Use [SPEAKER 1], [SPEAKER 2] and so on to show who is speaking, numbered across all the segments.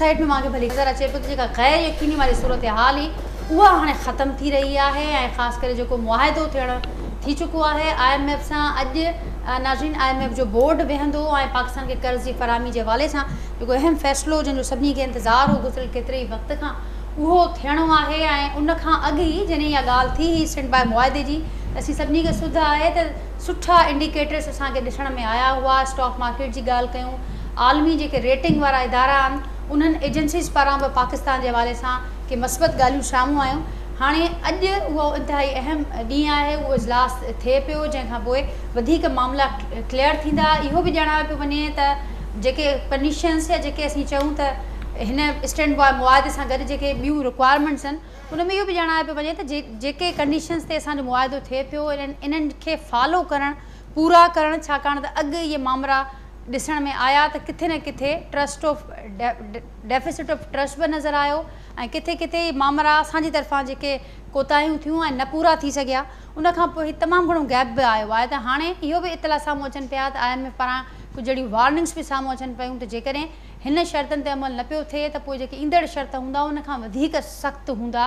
[SPEAKER 1] Side में मूंखे भली नज़र अचे पियो त जेका गैर यकीनी वारी सूरत हाल हुई उहा हाणे ख़तमु थी रही आहे ऐं ख़ासि करे जेको मुआहिदो थियणु थी चुको आहे IMF सां। अॼु नाज़रीन IMF जो बोर्ड वेहंदो ऐं पाकिस्तान खे कर्ज़ जी फराहमी जे हवाले सां जेको अहम फ़ैसिलो जंहिंजो सभिनी खे इंतज़ारु हो गुज़िरियल केतिरे ई वक़्त खां उहो थियणो आहे। ऐं उन खां अॻु ई जॾहिं इहा ॻाल्हि थी हुई स्टैंड बाय मुआहिदे जी त असीं सभिनी खे सुध आहे त सुठा इंडिकेटर्स असांखे ॾिसण में आया हुआ। स्टॉक मार्केट जी ॻाल्हि कयूं, आलमी जेके रेटिंग वारा इदारा आहिनि उन्हनि एजेंसीज़ पारां बि पाकिस्तान जे हवाले सां के मस्बत ॻाल्हियूं साम्हूं आयूं। हाणे अॼु उहो इंतिहाई अहम ॾींहुं आहे, उहो इजलास थिए पियो जंहिंखां पोइ वधीक मामला क्लियर थींदा। इहो बि ॼाणायो पियो वञे त जेके कंडीशन्स या जेके असीं चऊं त हिन स्टैंड बाय मुआहिदे सां गॾु जेके ॿियूं रिक्वायरमेंट्स आहिनि उन में इहो बि ॼाणायो पियो वञे त जेके कंडीशन्स ते असांजो मुआहिदो थिए पियो इन्हनि खे फॉलो करणु, पूरा करणु, छाकाणि त अॻु इहे मामला ॾिसण में आया त किथे न किथे trust of deficit of trust बि नज़र आयो ऐं किथे किथे मामला असांजी तरफ़ां जेके कोताहियूं थियूं ऐं न पूरा थी सघिया उन खां पोइ तमामु घणो गैप बि आयो आहे। त हाणे इहो बि इतला साम्हूं अचनि पिया त IMF पारां कुझु अहिड़ियूं वार्निंग्स बि साम्हूं अचनि पियूं त जेकॾहिं हिन शर्तनि ते अमल न पियो थिए त पोइ जेके ईंदड़ शर्त हूंदा उन खां वधीक सख़्तु हूंदा।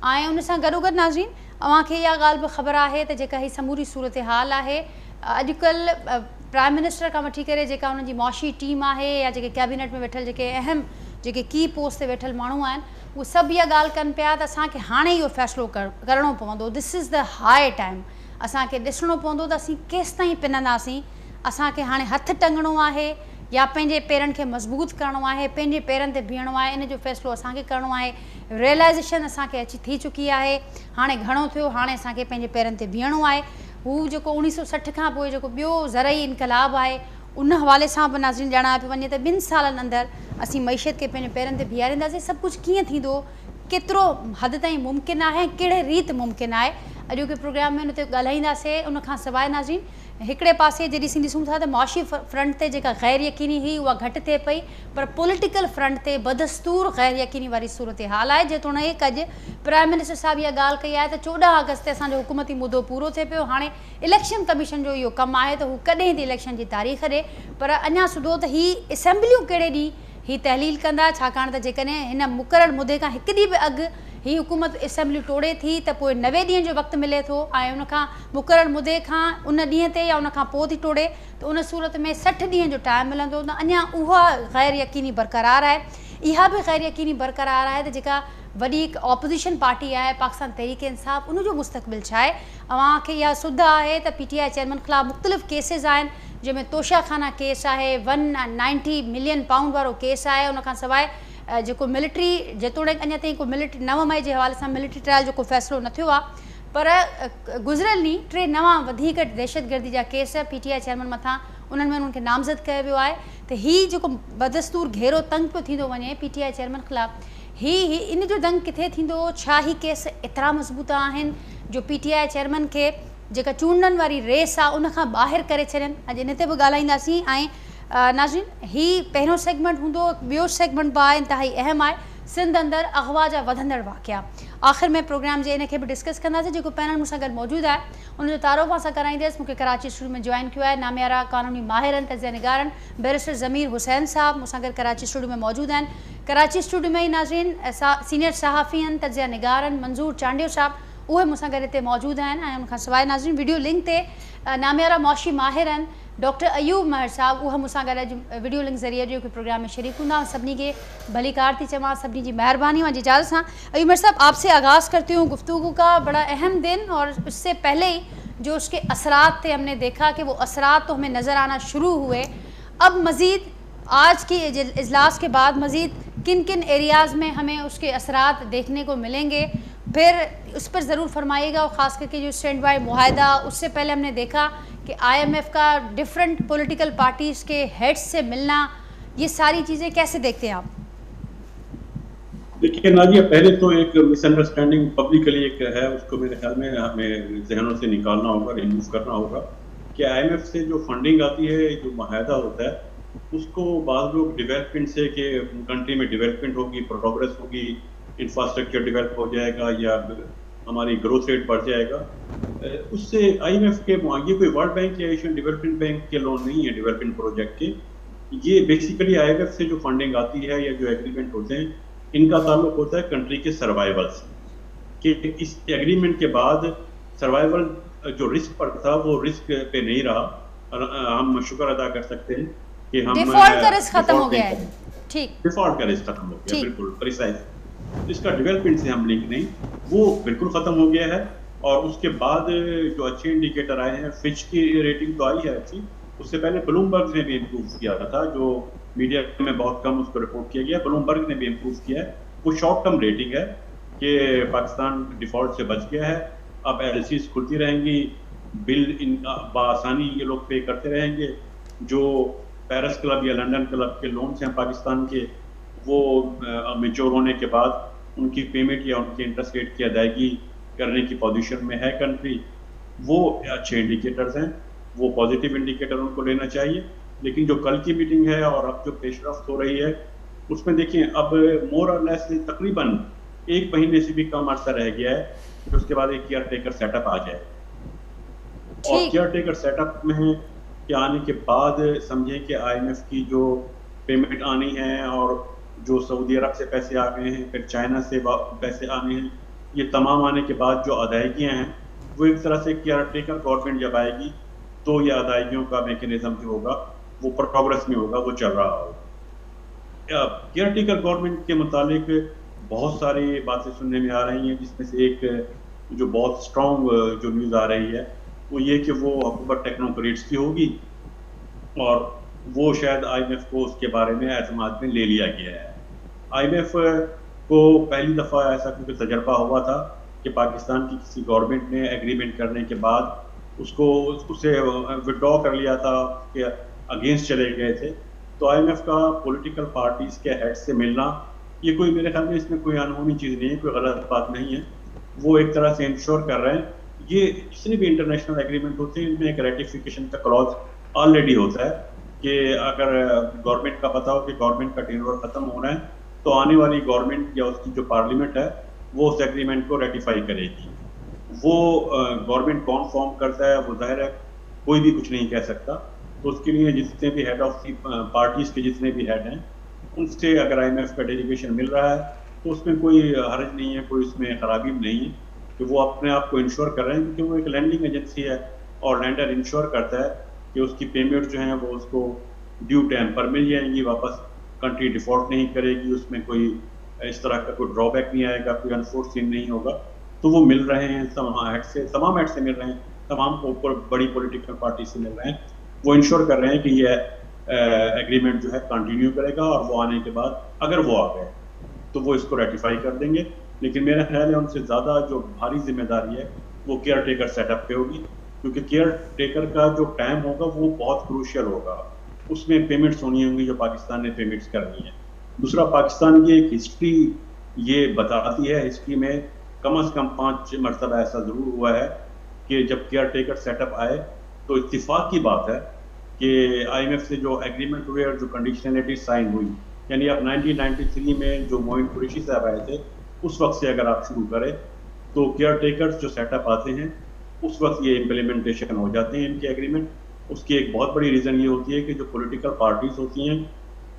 [SPEAKER 1] ऐं उन सां गॾोगॾु नाज़रीन अव्हांखे इहा ॻाल्हि बि ख़बर आहे त जेका हीअ समूरी सूरत हाल आहे अॼुकल्ह प्राइम मिनिस्टर खां वठी करे जेका उन्हनि जी मुआशी टीम आहे या जेके कैबिनेट में वेठल जेके अहम जेके की पोस्ट ते वेठल माण्हू आहिनि उहे सभु इहा ॻाल्हि कनि पिया त असांखे हाणे इहो फ़ैसिलो करणो पवंदो। This is the high time. असांखे ॾिसणो पवंदो त असीं केसि ताईं पिनंदासीं। असांखे हाणे हथु टंगणो आहे या पंहिंजे पेरनि खे मज़बूत करिणो आहे, पंहिंजे पेरनि ते बीहणो आहे। इन जो फ़ैसिलो असांखे करिणो आहे। रियलाइज़ेशन असांखे अची थी चुकी आहे। हाणे घणो थियो, हाणे असांखे पंहिंजे पेरनि ते बीहणो आहे। हू जेको 1960 खां पोइ जेको ॿियो ज़रई इनक़लाब आहे उन हवाले सां बि नाज़रीन ॼाणायो पियो वञे त 2 सालनि अंदरि असीं मईशत खे पंहिंजे पेरनि ते बीहारींदासीं। सभु कुझु कीअं थींदो, केतिरो हद ताईं मुमकिन आहे, कहिड़े रीति मुमकिन आहे, अॼोके प्रोग्राम में उन ते ॻाल्हाईंदासीं। उन खां सवाइ नाज़रीन हिकिड़े पासे जॾहिं असीं ॾिसूं था त मुआशी फ्रंट ते जेका गैर यकीनी हुई उहा घटि थिए पई, पर पॉलिटिकल फ्रंट ते बदस्तूर गैर यकीनी वारी सूरत हाल आहे। जेतोणीकि अॼु प्राइम मिनिस्टर साहिबु इहा ॻाल्हि कई आहे त 14 अगस्त ते असांजो हुकूमती मुदो पूरो थिए पियो। हाणे इलेक्शन कमीशन जो इहो कमु आहे त हू कॾहिं थी इलेक्शन जी तारीख़ ॾे, पर अञा सुधो त हीअ असेंबलियूं कहिड़े ॾींहुं हीअ तहलील कंदा, छाकाणि त जेकॾहिं हिन मुक़ररु मुदे खां हिकु ॾींहुं बि अॻु हीअ हुकूमत असेंबलियूं टोड़े थी त पोइ 90 ॾींहंनि जो वक़्तु मिले थो ऐं उनखां मुक़ररु मुदे खां उन ॾींहं ते या उन खां पोइ थी टोड़े त उन सूरत में 60 ॾींहंनि जो टाइम मिलंदो त अञा उहा गैर यकीनी बरक़रार आहे। इहा बि गैर यकीनी बरक़रार आहे त जेका वॾी हिकु ऑपोज़िशन पार्टी आहे पाकिस्तान तहरीक इंसाफ़ उनजो मुस्तक़बिल छा आहे। अव्हांखे इहा सुध आहे त PTI चेयरमैन ख़िलाफ़ु मुख़्तलिफ़ केसिस आहिनि, जंहिंमें तोशाखाना केस आहे, 190 मिलियन पाउंड वारो केस आहे। उन खां सवाइ जेको मिलिट्री जेतोणीकि अञा ताईं को मिलिट्री 9 मई जे हवाले सां मिलिट्री ट्रायल जो को फ़ैसिलो न थियो आहे, पर गुज़िरियल ॾींहुं 3 नवां वधीक दहशतगर्दी जा केस PTI चेयरमैन मथां उन्हनि में उन्हनि खे नामज़द कयो वियो आहे। त हीअ जेको बदस्तूर घेरो तंग पियो थींदो वञे PTI चेयरमैन ख़िलाफ़ु, इन जो दंग किथे थींदो? छा ही केस एतिरा मज़बूत आहिनि जो PTI चेयरमैन खे जेका चूंडनि वारी रेस आहे उन खां ॿाहिरि करे छॾनि? अॼु इन ते बि ॻाल्हाईंदासीं। ऐं नाज़रीन हीअ पहिरियों सेगमेंट हूंदो, ॿियो सेगमेंट बि आहे इंतिहाई अहम आहे, सिंध अंदरि अग़वा जा वधंदड़ वाक़िया। आख़िर में प्रोग्राम जे इन खे बि डिस्कस कंदासीं। जेको पैनल मूंसां गॾु मौजूदु आहे उनजो तारुफ़ असां कराईंदसि। मूंखे कराची स्टूडियो में जॉइन कियो आहे नामियारा क़ानूनी माहिरनि, तज़िया निगारनि बैरिस्टर ज़मीर हुसैन साहब मूंसां गॾु कराची स्टूडियो में मौजूदु आहिनि। कराची स्टूडियो में ई नाज़रीन सीनियर सहाफ़ी आहिनि, तज़िया निगारनि मंज़ूर चांडियो साहब, उहे मूंसां गॾु हिते मौजूदु आहिनि। ऐं उनखां सवाइ नाज़रीन वीडियो लिंक ते नामियारा मुआशी माहिर आहिनि डॉक्टर अयूब महर साहब, उहे मूंसां गॾु अॼु वीडियो लिंक ज़रिए जो कि प्रोग्राम में शरीक हूंदा। सभिनी खे भली कार थी चवां, सभिनी जी महिरबानी जी इजाज़त सां। अयूब महर साहब, आपसे आगाज़ करती हूँ गुफ्तगू का। बड़ा अहम दिन और उससे पहले ही जो उसके असरात थे, हमने देखा कि वो असरात तो हमें नज़र आना शुरू हुए। अब मज़ीद आज की इजलास के बाद मज़ीद किन किन एरियाज़ में हमें उसके असरात देखने को मिलेंगे, फिर उस पर ज़रूर फरमाइएगा। और ख़ास करके जो स्टैंड बाय मुआहिदा, उससे पहले हमने देखा कि IMF का डिफरेंट पॉलिटिकल पार्टीज़ के हेड्स से मिलना, ये सारी चीज़ें कैसे देखते हैं आप?
[SPEAKER 2] देखिए नाजिया, पहले तो एक मिसअंडरस्टैंडिंग पब्लिकली एक है, उसको मेरे ख्याल में हमें जहनों से निकालना होगा, रिमूव करना होगा कि IMF से जो फंडिंग आती है, जो मुआहिदा होता है, उसको बाद लोग डेवलपमेंट से कि कंट्री में डेवलपमेंट होगी, प्रोग्रेस होगी, इंफ्रास्ट्रक्चर डेवलप हो जाएगा या हमारी ग्रोथ रेट बढ़ जाएगा, उससे IMF के ये कोई वर्ल्ड बैंक या एशियन डेवलपमेंट बैंक के लोन नहीं है डेवलपमेंट प्रोजेक्ट के। یہ بیسیکلی IMF سے جو فنڈنگ آتی ہے یا جو ایگریمنٹ ہوتے ہیں ان کا تعلق ہوتا ہے کنٹری کے سروائیول سے، کہ اس ایگریمنٹ کے بعد سروائیول جو رسک پر تھا وہ رسک پہ نہیں رہا. ہم شکر ادا کر سکتے ہیں کہ ہم
[SPEAKER 1] ڈیفالٹ کا رسک ختم ہو گیا ہے. ٹھیک،
[SPEAKER 2] ڈیفالٹ کا رسک ختم ہو گیا، بالکل پریسائز. اس کا ڈیولپمنٹ سے ہم لنک نہیں، وہ بالکل ختم ہو گیا ہے. اور اس کے بعد جو اچھے انڈیکیٹر آئے ہیں، فچ کی ریٹنگ تو آئی ہے اچھی، اس سے پہلے بلومبرگ نے بھی امپروو کیا تھا، جو میڈیا میں بہت کم اس کو رپورٹ کیا گیا. بلومبرگ نے بھی امپروو کیا ہے. وہ شارٹ ٹرم ریٹنگ ہے کہ پاکستان ڈیفالٹ سے بچ گیا ہے. اب LCs کھلتی رہیں گی، بل بآسانی یہ لوگ پے کرتے رہیں گے. جو پیرس کلب یا لنڈن کلب کے لونز ہیں پاکستان کے، وہ میچور ہونے کے بعد ان کی پیمنٹ یا ان کی انٹرسٹ ریٹ کی ادائیگی کرنے کی پوزیشن میں ہے کنٹری. وہ اچھے انڈیکیٹرز ہیں، وہ پازیٹیو انڈیکیٹر ان کو لینا چاہیے. لیکن جو کل کی میٹنگ ہے اور اب جو پیش رفت ہو رہی ہے اس میں دیکھیں، اب مور اور لیس تقریباً 1 مہینے سے بھی کم عرصہ رہ گیا ہے کہ اس کے بعد ایک کیئر ٹیکر سیٹ اپ آ جائے. اور کیئر ٹیکر سیٹ اپ میں کہ آنے کے بعد سمجھیں کہ IMF کی جو پیمنٹ آنی ہے اور جو سعودی عرب سے پیسے آ گئے ہیں، پھر چائنا سے پیسے آنے ہیں، یہ تمام آنے کے بعد جو ادائیگیاں ہیں وہ ایک طرح سے کیئر ٹیکر گورنمنٹ جب آئے گی تو یہ ادائیگیوں کا میکینزم جو ہوگا وہ پروگرس میں ہوگا، وہ چل رہا ہوگا. کیئر ٹیکر گورنمنٹ کے متعلق بہت ساری باتیں سننے میں آ رہی ہیں، جس میں سے ایک جو بہت اسٹرانگ جو نیوز آ رہی ہے وہ یہ کہ وہ حکومت ٹیکنوکریٹس کی ہوگی، اور وہ شاید IMF کو اس کے بارے میں اعتماد میں لے لیا گیا ہے. IMF کو پہلی دفعہ ایسا کوئی تجربہ ہوا تھا کہ پاکستان کی کسی گورنمنٹ نے ایگریمنٹ کرنے کے بعد اسے وڈرا کر لیا تھا کہ اگینسٹ چلے گئے تھے. تو IMF کا پولیٹیکل پارٹیز کے ہیڈ سے ملنا، یہ کوئی میرے خیال میں اس میں کوئی انہونی چیز نہیں ہے، کوئی غلط بات نہیں ہے. وہ ایک طرح سے انشور کر رہے ہیں. یہ جتنے بھی انٹرنیشنل ایگریمنٹ ہوتے ہیں ان میں ایک ریٹیفیکیشن کا کلوز آلریڈی ہوتا ہے کہ اگر گورنمنٹ کا پتا ہو کہ گورنمنٹ کا ٹینور ختم ہو رہا ہے تو آنے والی گورنمنٹ یا اس کی جو پارلیمنٹ ہے وہ اس ایگریمنٹ کو ریٹیفائی کرے گی. وہ گورنمنٹ کون فارم کرتا ہے وہ ظاہر ہے کوئی بھی کچھ نہیں کہہ سکتا. تو اس کے لیے جتنے بھی ہیڈ آف پارٹیز کے جتنے بھی ہیڈ ہیں ان سے اگر IMF کا ڈیلیگیشن مل رہا ہے تو اس میں کوئی حرج نہیں ہے، کوئی اس میں خرابی نہیں ہے کہ وہ اپنے آپ کو انشور کر رہے ہیں، کیونکہ وہ ایک لینڈنگ ایجنسی ہے اور لینڈر انشور کرتا ہے کہ اس کی پیمنٹ جو ہیں وہ اس کو ڈیو ٹائم پر مل جائیں گی واپس. کنٹری ڈیفالٹ نہیں کرے گی، اس میں کوئی اس طرح کا کوئی ڈرا بیک نہیں آئے گا، کوئی انفورسین نہیں ہوگا. تو وہ مل رہے ہیں تمام ہیڈ سے مل رہے ہیں، تمام بڑی پولیٹیکل پارٹی سے مل رہے ہیں. وہ انشور کر رہے ہیں کہ یہ ایگریمنٹ جو ہے کنٹینیو کرے گا، اور وہ آنے کے بعد اگر وہ آ گئے تو وہ اس کو ریٹیفائی کر دیں گے. لیکن میرا خیال ہے ان سے زیادہ جو بھاری ذمہ داری ہے وہ کیئر ٹیکر سیٹ اپ پہ ہوگی، کیونکہ کیئر ٹیکر کا جو ٹائم ہوگا وہ بہت کروشیل ہوگا. اس میں پیمنٹس ہونی ہوں گی جو پاکستان نے پیمنٹس کرنی ہے. دوسرا، پاکستان کی ایک ہسٹری یہ بتاتی ہے، ہسٹری میں کم از کم 5 مرتبہ ایسا ضرور ہوا ہے کہ جب کیئر ٹیکر سیٹ اپ آئے تو اتفاق کی بات ہے کہ IMF سے جو ایگریمنٹ ہوئے اور جو کنڈیشنلٹی سائن ہوئی، یعنی اب 1993 میں جو معین قریشی صاحب آئے تھے اس وقت سے اگر آپ شروع کریں تو کیئر ٹیکرز جو سیٹ اپ آتے ہیں اس وقت یہ امپلیمنٹیشن ہو جاتے ہیں ان کے ایگریمنٹ. اس کی ایک بہت بڑی ریزن یہ ہوتی ہے کہ جو پولیٹیکل پارٹیز ہوتی ہیں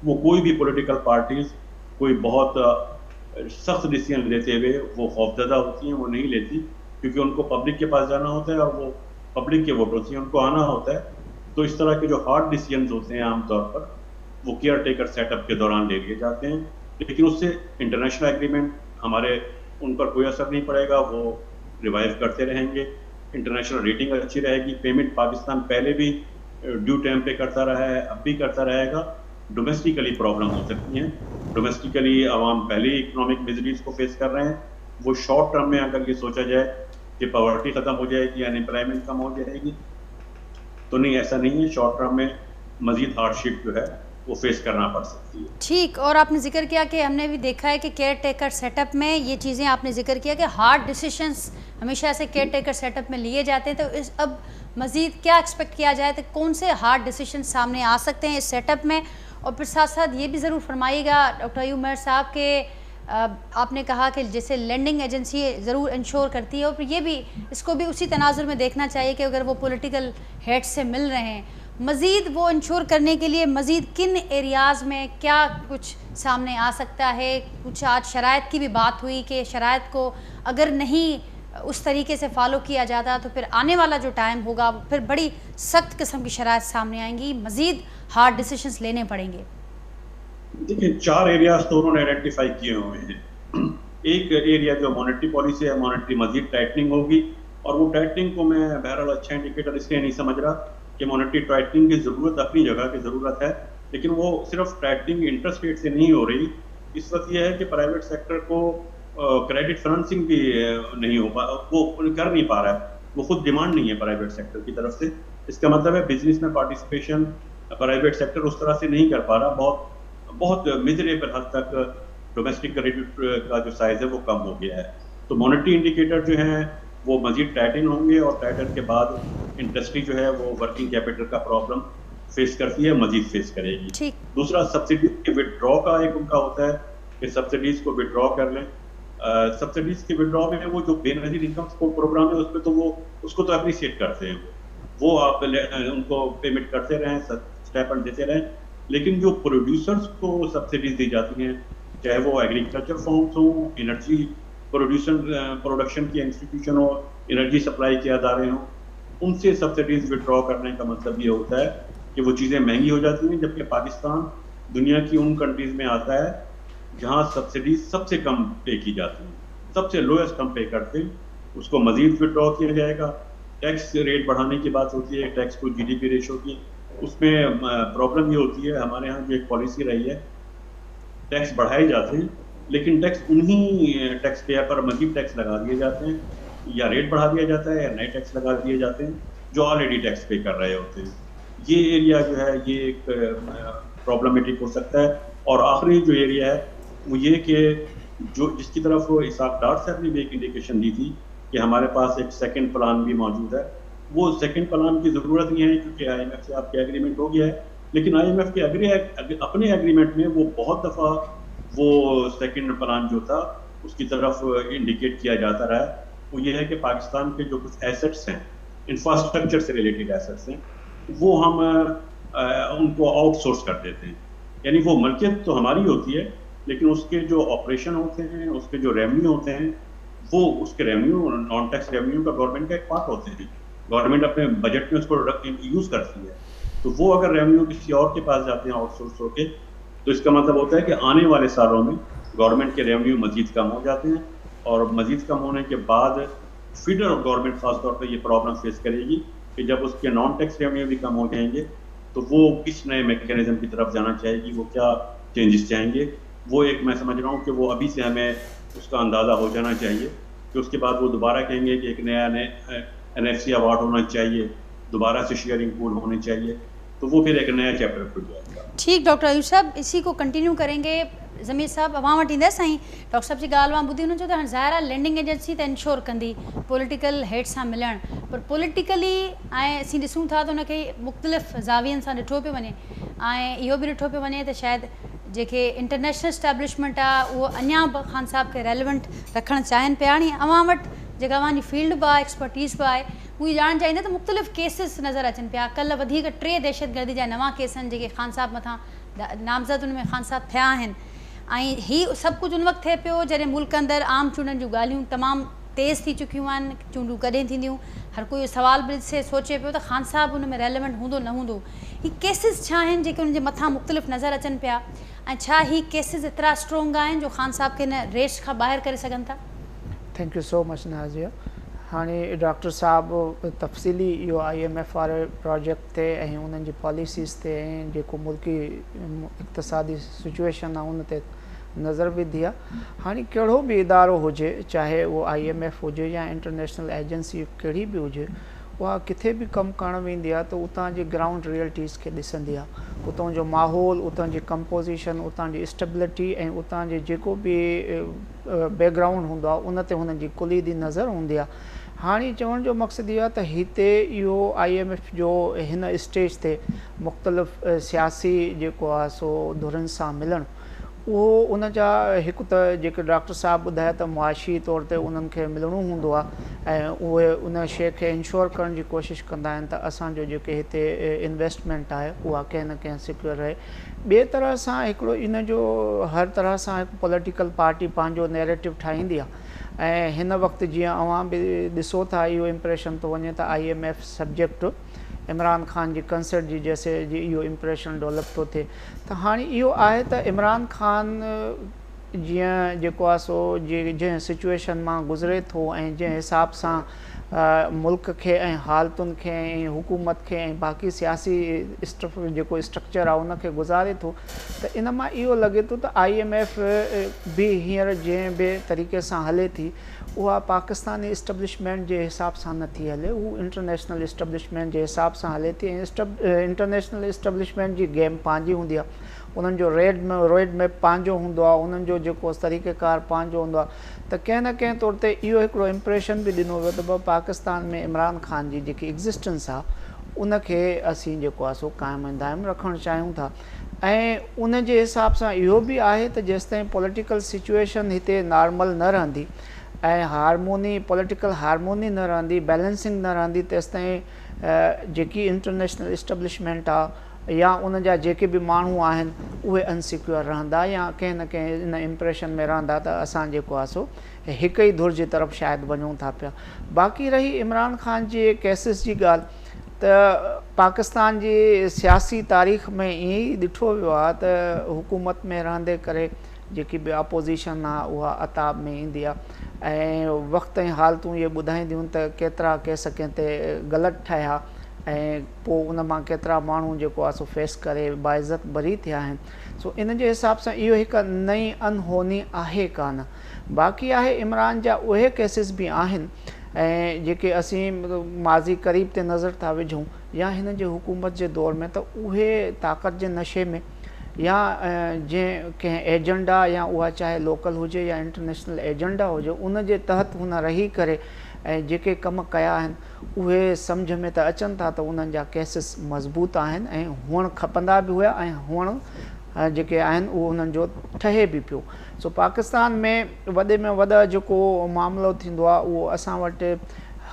[SPEAKER 2] وہ کوئی بھی پولیٹیکل پارٹیز کوئی بہت سخت ڈیسیزن لیتے ہوئے وہ خوفزدہ ہوتی ہیں، وہ نہیں لیتی، کیونکہ ان کو پبلک کے پاس جانا ہوتا ہے اور وہ پبلک کے ووٹوں سے ان کو آنا ہوتا ہے. تو اس طرح کے جو ہارڈ ڈیسیجنز ہوتے ہیں عام طور پر وہ کیئر ٹیکر سیٹ اپ کے دوران لے لیے جاتے ہیں. لیکن اس سے انٹرنیشنل ایگریمنٹ ہمارے ان پر کوئی اثر نہیں پڑے گا، وہ ریوائیو کرتے رہیں گے. انٹرنیشنل ریٹنگ اچھی رہے گی. پیمنٹ پاکستان پہلے بھی ڈیو ٹائم پہ کرتا رہا ہے، اب بھی کرتا رہے گا. ڈومیسٹیکلی پرابلم ہو سکتی ہیں، ڈومیسٹیکلی عوام پہلے ہی اکنامک مزریز کو فیس کر رہے ہیں. وہ شارٹ ٹرم میں اگر یہ سوچا جائے کہ پاورٹی ختم ہو جائے گی، انمپلائمنٹ کم ہو جائے گی، تو نہیں، ایسا نہیں ہے. شارٹ ٹرم میں مزید ہارڈ شپ جو ہے وہ فیس کرنا پڑ سکتی ہے.
[SPEAKER 1] ٹھیک. اور آپ نے ذکر کیا کہ ہم نے بھی دیکھا ہے کہ کیئر ٹیکر سیٹ اپ میں یہ چیزیں آپ نے ذکر کیا کہ ہارڈ ڈیسیشنز ہمیشہ سے کیئر ٹیکر سیٹ اپ میں لیے جاتے ہیں. تو اب مزید کیا ایکسپیکٹ کیا جائے تو کون سے ہارڈ ڈیسیشن سامنے آ سکتے ہیں اس سیٹ اپ میں؟ اور پھر ساتھ ساتھ یہ بھی ضرور فرمائیے گا ڈاکٹر ایوب مہر صاحب کہ آپ نے کہا کہ جیسے لینڈنگ ایجنسی ضرور انشور کرتی ہے، اور پھر یہ بھی اس کو بھی اسی تناظر میں دیکھنا چاہیے کہ اگر وہ پولیٹیکل ہیڈ سے مل رہے ہیں مزید وہ انشور کرنے کے لیے مزید کن ایریاز میں کیا کچھ سامنے آ سکتا ہے؟ کچھ آج شرائط کی بھی بات ہوئی کہ شرائط کو اگر نہیں اس طریقے سے فالو کیا جاتا تو پھر آنے والا جو ٹائم ہوگا پھر بڑی سخت قسم کی شرائط سامنے آئیں گی، مزید ہارڈ ڈیسیشنز لینے پڑیں گے۔
[SPEAKER 2] دیکھیں 4 ایریاز تو انہوں نے آئیڈینٹیفائی کیے ہوئے ہیں۔ ایک ایریا جو مانیٹری پالیسی ہے، مانیٹری مزید ٹائٹننگ ہوگی، اور وہ ٹائٹننگ کو میں بہرحال اچھا انڈیکیٹر اس لیے نہیں سمجھ رہا کہ مانیٹری ٹائٹننگ کی ضرورت اپنی جگہ کی ضرورت ہے، لیکن وہ صرف ٹائٹننگ انٹرسٹ ریٹ سے نہیں ہو رہی۔ اس وقت یہ ہے کہ پرائیویٹ سیکٹر کو کریڈٹ فنانسنگ بھی نہیں ہو پا، وہ کر نہیں پا رہا ہے، وہ خود ڈیمانڈ نہیں ہے پرائیویٹ سیکٹر کی طرف سے۔ اس کا مطلب ہے بزنس میں پارٹیسپیشن پرائیویٹ سیکٹر اس طرح سے نہیں کر پا رہا، بہت میزریبل حد تک ڈومیسٹک کریڈٹ کا جو سائز ہے وہ کم ہو گیا ہے۔ تو مانیٹری انڈیکیٹر جو ہیں وہ مزید ٹائٹن ہوں گے، اور ٹائٹن کے بعد انڈسٹری جو ہے وہ ورکنگ کیپٹل کا پرابلم فیس کرتی ہے، مزید فیس کرے گی۔ دوسرا سبسڈیز کے ودرا کا ایک ان کا ہوتا ہے کہ سبسڈیز کو ودرا کر لیں۔ سبسڈیز کے ودرا میں وہ جو بے نظیر انکم سپورٹ پروگرام ہے اس پہ تو وہ اس کو تو اپریشیٹ کرتے ہیں، وہ آپ ان کو پیمنٹ کرتے رہیں، اسٹیپنڈ دیتے رہیں، لیکن جو پروڈیوسرز کو سبسڈیز دی جاتی ہیں، چاہے وہ ایگریکلچر فارمز ہوں، انرجی پروڈکشن کی انسٹیٹیوشن ہو، انرجی سپلائی کے ادارے ہوں، ان سے سبسڈیز ودرا کرنے کا مطلب یہ ہوتا ہے کہ وہ چیزیں مہنگی ہو جاتی ہیں، جبکہ پاکستان دنیا کی ان کنٹریز میں آتا ہے جہاں سبسڈیز سب سے کم پے کی جاتی ہیں، سب سے لوئسٹ ہم پے کرتے ہیں، اس کو مزید ودرا کیا جائے گا۔ ٹیکس ریٹ بڑھانے کی بات ہوتی ہے، ٹیکس ٹو جی ڈی پی ریشو کی، اس میں پرابلم یہ ہوتی ہے، ہمارے ہاں جو ایک پالیسی رہی ہے ٹیکس بڑھائے جاتے ہیں، لیکن ٹیکس انہی ٹیکس پیئر پر مزید ٹیکس لگا دیے جاتے ہیں، یا ریٹ بڑھا دیا جاتا ہے یا نئے ٹیکس لگا دیے جاتے ہیں جو آلریڈی ٹیکس پے کر رہے ہوتے ہیں۔ یہ ایریا جو ہے یہ ایک پرابلمٹک ہو سکتا ہے۔ اور آخری جو ایریا ہے وہ یہ کہ جس کی طرف اسحاق ڈار صاحب نے بھی ایک انڈیکیشن دی تھی کہ ہمارے پاس ایک سیکنڈ پلان بھی موجود ہے، وہ سیکنڈ پلان کی ضرورت نہیں ہے کیونکہ آئی ایم ایف سے آپ کے ایگریمنٹ ہو گیا ہے، لیکن آئی ایم ایف کے اپنے ایگریمنٹ میں وہ بہت دفعہ وہ سیکنڈ پلان جو تھا اس کی طرف انڈیکیٹ کیا جاتا رہا ہے۔ وہ یہ ہے کہ پاکستان کے جو کچھ ایسٹس ہیں، انفراسٹرکچر سے ریلیٹڈ ایسٹس ہیں، وہ ہم ان کو آؤٹ سورس کر دیتے ہیں، یعنی وہ ملکیت تو ہماری ہوتی ہے لیکن اس کے جو آپریشن ہوتے ہیں، اس کے جو ریونیو ہوتے ہیں، وہ اس کے ریونیو نان ٹیکس ریونیو کا گورنمنٹ کا ایک پارٹ ہوتے ہیں، گورنمنٹ اپنے بجٹ میں اس کو یوز کرتی ہے، تو وہ اگر ریونیو کسی اور کے پاس جاتے ہیں آؤٹ سورس ہو کے، تو اس کا مطلب ہوتا ہے کہ آنے والے سالوں میں گورنمنٹ کے ریونیو مزید کم ہو جاتے ہیں، اور مزید کم ہونے کے بعد فیڈرل گورنمنٹ خاص طور پہ یہ پرابلم فیس کرے گی کہ جب اس کے نان ٹیکس ریونیو بھی کم ہو جائیں گے تو وہ کس نئے میکینزم کی طرف جانا چاہے گی، وہ کیا چینجز چاہیں گے۔ وہ ایک میں سمجھ رہا ہوں کہ وہ ابھی سے ہمیں اس کا اندازہ ہو جانا چاہیے کہ اس کے بعد وہ دوبارہ کہیں گے کہ ایک نیا این ایف سی ایوارڈ ہونا چاہیے، دوبارہ سے شیئرنگ پول ہونے چاہیے، تو وہ پھر ایک نیا چیپٹر کھل جائے گا۔
[SPEAKER 1] ٹھیک ڈاکٹر ایوب صاحب، اسی کو کنٹینیو کریں گے۔ ضمیر صاحب اوام وٹھ ईंदे साईं डॉक्टर साहब जी ॻाल्हि मां ॿुधी हुन चयो त ज़ाहिर आहे लैंडिंग एजेंसी त इंश्योर कंदी पॉलिटिकल हेड सां मिलणु, पर पॉलिटिकली ऐं असीं ॾिसूं था त हुनखे मुख़्तलिफ़ ज़ावियनि सां ॾिठो पियो वञे, ऐं इहो बि ॾिठो पियो वञे त शायदि जेके इंटरनेशनल स्टैब्लिशमेंट आहे उहो अञा बि ख़ान साहब खे रेलिवेंट रखणु चाहिनि पिया। हाणे अवां वटि जेका अव्हांजी फील्ड बि आहे, एक्सपर्टीज़ बि आहे, उहे ॼाणणु चाहींदा त मुख़्तलिफ़ केसिस नज़र अचनि पिया। कल्ह वधीक 3 दहशतगर्दी जा नवां केस आहिनि जेके ख़ान साहब मथां नामज़द उन में ख़ान साहब थिया आहिनि, ऐं हीउ सभु कुझु उन वक़्तु थिए पियो जॾहिं मुल्क अंदरि आम चूंडनि जूं ॻाल्हियूं तमामु तेज़ थी चुकियूं आहिनि, चूंडूं कॾहिं थींदियूं, हर कोई सवाल बि से सोचे पियो त ख़ान साहब उन में रेलिवेंट हूंदो न हूंदो। हीअ केसिस छा आहिनि जेके उनजे मथां मुख़्तलिफ़ नज़र अचनि पिया, ऐं छा हीअ केसिस एतिरा स्ट्रॉन्ग आहिनि जो ख़ान साहब खे हिन रेस खां ॿाहिरि करे सघनि था?
[SPEAKER 3] Thank you so much Nazia. हाणे डॉक्टर साहब तफ़सीली इहो IMF वारे प्रोजेक्ट ते ऐं उन्हनि जी पॉलिसीज़ ते ऐं जेको मुल्की इक़्तिसादी सिचुएशन आहे उन ते नज़र विधी आहे। हाणे कहिड़ो बि इदारो हुजे, चाहे उहो IMF हुजे या इंटरनेशनल एजेंसी कहिड़ी बि हुजे, उहा किथे बि कमु करणु वेंदी आहे त उतां जी ग्राउंड रियलिटीज़ खे ॾिसंदी आहे, उतां जो माहौल, उतां जी कंपोज़िशन, उतां जी स्टेबिलिटी ऐं उतां जो जेको बि बैकग्राउंड हूंदो आहे उन ते हुननि जी कुलीदी नज़र हूंदी आहे। हाणे चवण जो मक़सदु इहो आहे त हिते इहो IMF जो हिन स्टेज ते मुख़्तलिफ़ सियासी जेको आहे सो धुरनि सां मिलणु, उहो उन जा हिकु त जेके डॉक्टर साहब ॿुधाया त मुआशी तौर ते उन्हनि खे मिलणो हूंदो आहे ऐं उहे उन शइ खे इंश्योर करण जी कोशिशि कंदा आहिनि त असांजो जेके हिते इन्वेस्टमेंट आहे उहा कंहिं न कंहिं सिक्योर रहे। ॿिए तरह सां हिकिड़ो इन जो हर तरह सां हिकु पॉलिटिकल पार्टी पंहिंजो नैरेटिव ठाहींदी आहे ऐं हिन वक़्तु जीअं अवां बि ॾिसो था इहो इम्प्रेशन थो वञे त IMF सब्जेक्ट इमरान ख़ान जी कंसर्ट जी जैसे जी इहो इम्प्रेशन डेवलप थो थिए त हाणे इहो आहे त इमरान ख़ान जीअं जेको आहे सो जंहिं सिचुएशन मां गुज़रे थो ऐं जंहिं हिसाब सां मुल्क खे ऐं हालतुनि खे ऐं हुकूमत खे ऐं बाक़ी सियासी जेको स्ट्रक्चर आहे उनखे गुज़ारे थो त इन मां इहो लॻे थो त IMF बि हींअर जंहिं बि तरीक़े सां हले थी उहा पाकिस्तानी इस्टेब्लिशमेंट जे हिसाब सां नथी हले, हू इंटरनेशनल इस्टेब्लिशमेंट जे हिसाब सां हले थी ऐं इंटरनेशनल इस्टेब्लिशमेंट जी गेम पंहिंजी हूंदी आहे, उन्हनि जो रोड मैप पंहिंजो हूंदो आहे, उन्हनि जो जेको तरीक़ेकार पंहिंजो हूंदो आहे त कंहिं न कंहिं तौर ते इहो हिकिड़ो इम्प्रेशन बि ॾिनो वियो त पाकिस्तान में इमरान ख़ान जी जेकी एग्ज़िस्टेंस आहे उनखे असीं जेको आहे सो क़ाइमु दाइमु रखणु चाहियूं था ऐं उन जे हिसाब सां इहो बि आहे त जेसिताईं पॉलिटिकल सिचुएशन हिते नॉर्मल न रहंदी ऐं पॉलिटिकल हारमोनी न रहंदी, बैलेंसिंग न रहंदी, तेसिताईं जेकी इंटरनेशनल इस्टेब्लिशमेंट आहे या उन जा जेके बि माण्हू आहिनि उहे अनसिक्योर रहंदा या कंहिं न कंहिं इन इम्प्रेशन में रहंदा त असां जेको आहे सो हिक ई धुर जी तरफ़ शायदि वञूं था पिया। बाक़ी रही इमरान ख़ान जे केसिस जी ॻाल्हि त पाकिस्तान जी सियासी तारीख़ में ईअं ई ॾिठो वियो आहे त हुकूमत में रहंदे करे जेकी बि अपोज़िशन आहे उहा अताब में ईंदी आहे ऐं वक़्तु ऐं हालतूं इहे ॿुधाईंदियूं त केतिरा केस कंहिं ते ग़लति ठहिया ऐं पोइ उन मां केतिरा माण्हू जेको आहे सो फेस करे बाइज़त बरी थिया आहिनि। सो इन जे हिसाब सां इहो हिकु नई अनहोनी आहे कान। बाक़ी आहे इमरान जा उहे केसिस बि आहिनि ऐं जेके असीं माज़ी क़रीब ते नज़र था विझूं या हिन जे हुकूमत जे दौर में त उहे ताक़त जे नशे में या जंहिं कंहिं एजेंडा या उहा चाहे लोकल हुजे या इंटरनेशनल एजेंडा हुजे उन जे तहत हुन रही करे ऐं जेके कम कया आहिनि उहे सम्झ में त अचनि था त उन्हनि जा केसिस मज़बूत आहिनि ऐं हुअणु खपंदा बि हुया ऐं हुअणु जेके आहिनि उहो उन्हनि जो ठहे बि पियो। सो पाकिस्तान में वॾे में वॾा जेको मामिलो थींदो आहे उहो असां वटि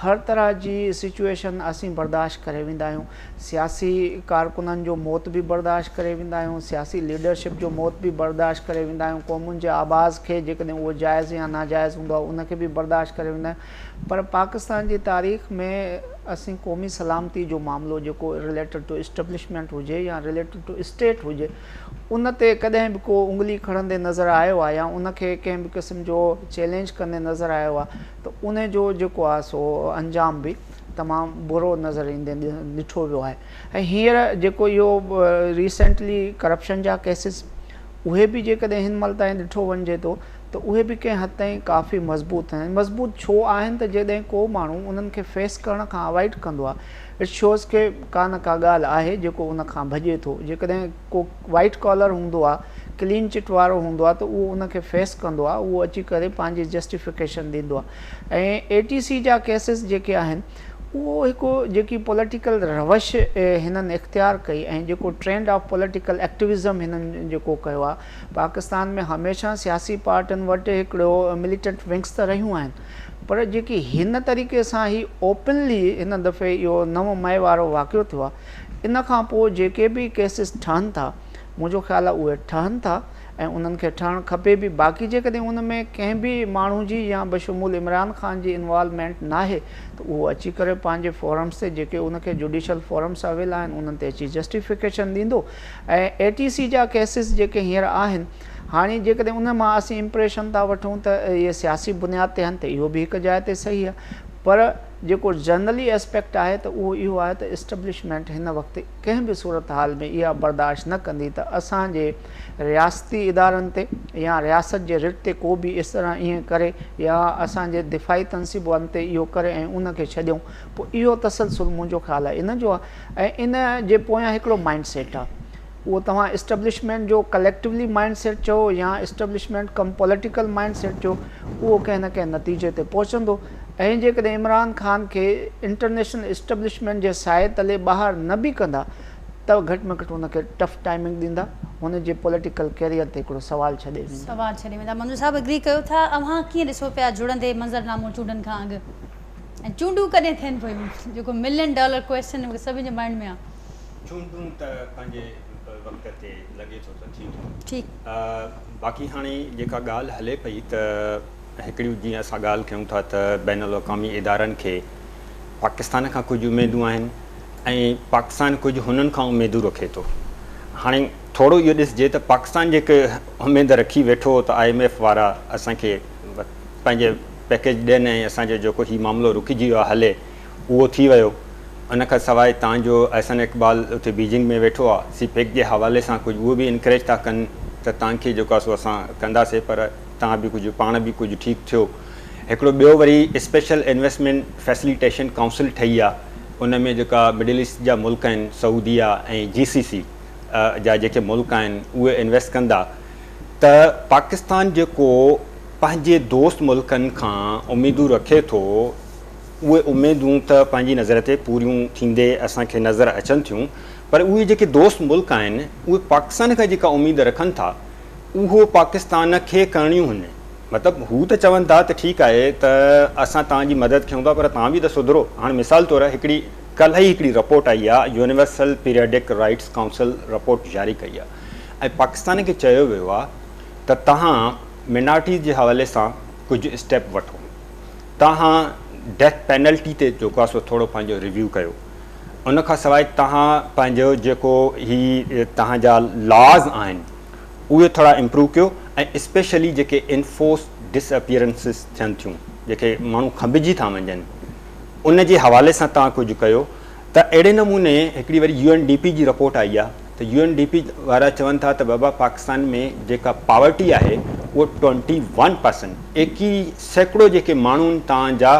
[SPEAKER 3] हर तरह जी सिचुएशन असीं बर्दाश्त करे वेंदा आहियूं। सियासी कारकुननि जो मौत बि बर्दाश्त करे वेंदा आहियूं, सियासी लीडरशिप जो मौत बि बर्दाश्त करे वेंदा आहियूं, क़ौमुनि जे आवाज़ खे जेकॾहिं उहो जाइज़ या नाजाइज़ हूंदो आहे उनखे बि बर्दाश्त करे वेंदा आहियूं। पर पाकिस्तान जी तारीख़ में असीं क़ौमी सलामती जो मामिलो जेको रिलेटेड टू इस्टेब्लिशमेंट हुजे या रिलेटेड टू स्टेट हुजे उन ते कॾहिं बि को उंगली खणंदे नज़र आयो आहे या उनखे कंहिं बि क़िस्म जो चैलेंज कंदे नज़र आयो आहे त उन जो जेको आहे सो अंजाम बि तमामु बुरो नज़र ईंदे ॾिठो वियो आहे। ऐं हींअर जेको इहो रिसेंटली करप्शन जा केसिस उहे बि जेकॾहिं हिन महिल ताईं ॾिठो वञिजे थो त उहे बि कंहिं हद ताईं काफ़ी मज़बूत आहिनि। मज़बूत छो आहिनि त जॾहिं को माण्हू उन्हनि खे फेस करण खां अवॉइड कंदो आहे इट शोज़ के का न का ॻाल्हि आहे जेको उन खां भॼे थो। जेकॾहिं को वाइट कॉलर हूंदो आहे, क्लीन चिट वारो हूंदो आहे त उहो उनखे फेस कंदो आहे, उहो अची करे पंहिंजी जस्टिफिकेशन ॾींदो आहे। ऐं ATC जा केसिस जेके आहिनि उहो हिकु जेकी पॉलिटिकल रवश हिननि इख़्तियार कई ऐं जेको ट्रेंड ऑफ पॉलिटिकल एक्टिविज़म हिननि जेको कयो आहे पाकिस्तान में हमेशह सियासी पार्टियुनि वटि हिकिड़ो मिलिटेंट विंग्स त रहियूं आहिनि पर जेकी हिन तरीक़े सां ई ओपनली हिन दफ़े इहो 9 मई वारो वाक़ियो थियो आहे इन खां पोइ जेके बि केसिस ठहनि था मुंहिंजो ख़्यालु आहे उहे ठहनि था ऐं उन्हनि खे ठहणु खपे बि। बाक़ी जेकॾहिं उन में कंहिं बि माण्हू जी या बशमूल इमरान ख़ान जी इन्वॉल्वमेंट नाहे त उहो अची करे पंहिंजे फोरम्स ते जेके उनखे जुडिशल फोरम्स अवेल आहिनि उन्हनि ते अची जस्टिफिकेशन ॾींदो। ऐं ATC जा केसिस जेके हींअर आहिनि हाणे जेकॾहिं उन मां असीं इम्प्रेशन था वठूं त इहे सियासी बुनियाद ते आहिनि त इहो बि हिकु जाइ ते सही आहे पर जेको जनरली एस्पेक्ट आहे त उहो इहो आहे त इस्टेब्लिशमेंट हिन वक़्तु कंहिं बि सूरत हाल में इहा बर्दाश्त न कंदी त असांजे रियासती इदारनि ते या रियासत जे रिट ते को बि इस तरह ईअं करे या असांजे दिफ़ाई तनसीबनि ते इहो करे ऐं उनखे छॾियूं पोइ इहो तसलसुल मुंहिंजो ख़्यालु आहे इन जो आहे। ऐं इन जे पोयां हिकिड़ो माइंड सेट आहे उहो तव्हां इस्टेब्लिशमेंट जो कलेक्टिवली माइंड सेट चओ या इस्टेब्लिशमेंट कम पॉलिटिकल माइंड सेट चओ उहो कंहिं न कंहिं नतीजे ते पहुचंदो। ऐं जेकॾहिं इमरान ख़ान खे इंटरनेशनल इस्टेब्लिशमेंट जे साए तले ॿाहिरि न बि कंदा त घटि में घटि हुनखे टफ टाइमिंग ॾींदा, हुनजे पॉलिटिकल कैरियर ते हिकिड़ो सवाल छॾे वेंदा।
[SPEAKER 1] मंजूर साहब एग्री कयो था, अव्हां कीअं ॾिसो पिया जुड़ंदे मंज़रनामो चूंडनि खां अॻु, ऐं चूंडूं कॾहिं थियनि पियूं, जेको $1 क्वेश्चन मूंखे सभिनि जे माइंड में आहे?
[SPEAKER 4] चूंडूं त पंहिंजे वक़्त ते लॻे थो त थींदियूं।
[SPEAKER 1] ठीकु,
[SPEAKER 4] बाक़ी हाणे जेका ॻाल्हि हले पई त हिकिड़ियूं जीअं असां ॻाल्हि कयूं था त बैन अल-अक़वामी इदारनि खे पाकिस्तान खां कुझु उमेदूं आहिनि ऐं पाकिस्तान कुझु हुननि खां उमेदूं रखे थो। हाणे थोरो इहो ॾिसिजे त पाकिस्तान जेके उमेद रखी वेठो त IMF वारा असांखे पंहिंजे पैकेज ॾियनि ऐं असांजो जेको हीउ मामिलो रुकिजी वियो आहे हले, उहो थी वियो। उन खां सवाइ तव्हांजो अहसन इक़बाल उते बीजिंग में वेठो आहे, CPEC जे हवाले सां कुझु उहो बि इनकरेज था कनि त तव्हांखे जेको आहे सो असां कंदासीं, पर तव्हां बि कुझु पाण बि कुझु ठीकु थियो। हिकिड़ो ॿियो वरी स्पेशल इन्वेस्टमेंट फैसिलिटेशन काउंसिल ठही आहे, उन में जेका मिडिल ईस्ट जा मुल्क आहिनि, सऊदीया ऐं GCC जा जेके मुल्क आहिनि उहे इन्वेस्ट कंदा। त पाकिस्तान जेको पंहिंजे दोस्त मुल्कनि खां उमेदूं रखे थो, उहे उमेदूं त पंहिंजी नज़र ते पूरियूं थींदे असांखे नज़र अचनि थियूं, पर उहे जेके दोस्त मुल्क आहिनि उहे पाकिस्तान खां जेका उमेद रखनि था उहो पाकिस्तान खे करणियूं आहिनि। मतिलबु हू त चवनि था त ठीकु आहे त असां तव्हांजी मदद कयूं था, पर तव्हां बि त सुधरो। हाणे मिसाल तौरु हिकिड़ी कल्ह ई हिकिड़ी रिपोर्ट आई आहे, universal periodic rights council report जारी कई आहे ऐं पाकिस्तान खे चयो वियो आहे त तव्हां मिनारिटीज़ जे हवाले सां कुझु स्टेप वठो, तव्हां डेथ पेनल्टी ते जेको आहे सो थोरो पंहिंजो रिव्यू कयो। उन खां सवाइ तव्हां पंहिंजो जेको ही तव्हांजा लॉज़ आहिनि उहे थोरा इम्प्रूव कयो ऐं स्पेशली जेके इनफोर्स डिसअपियरेंसिस थियनि थियूं, जेके माण्हू खंभिजी था वञनि, उन जे हवाले सां तव्हां कुझु कयो। त अहिड़े नमूने हिकिड़ी वरी UNDP जी रिपोर्ट आई आहे त UNDP वारा चवनि था त बाबा पाकिस्तान में जेका पावर्टी आहे उहो 21%, 21% जेके माण्हू तव्हांजा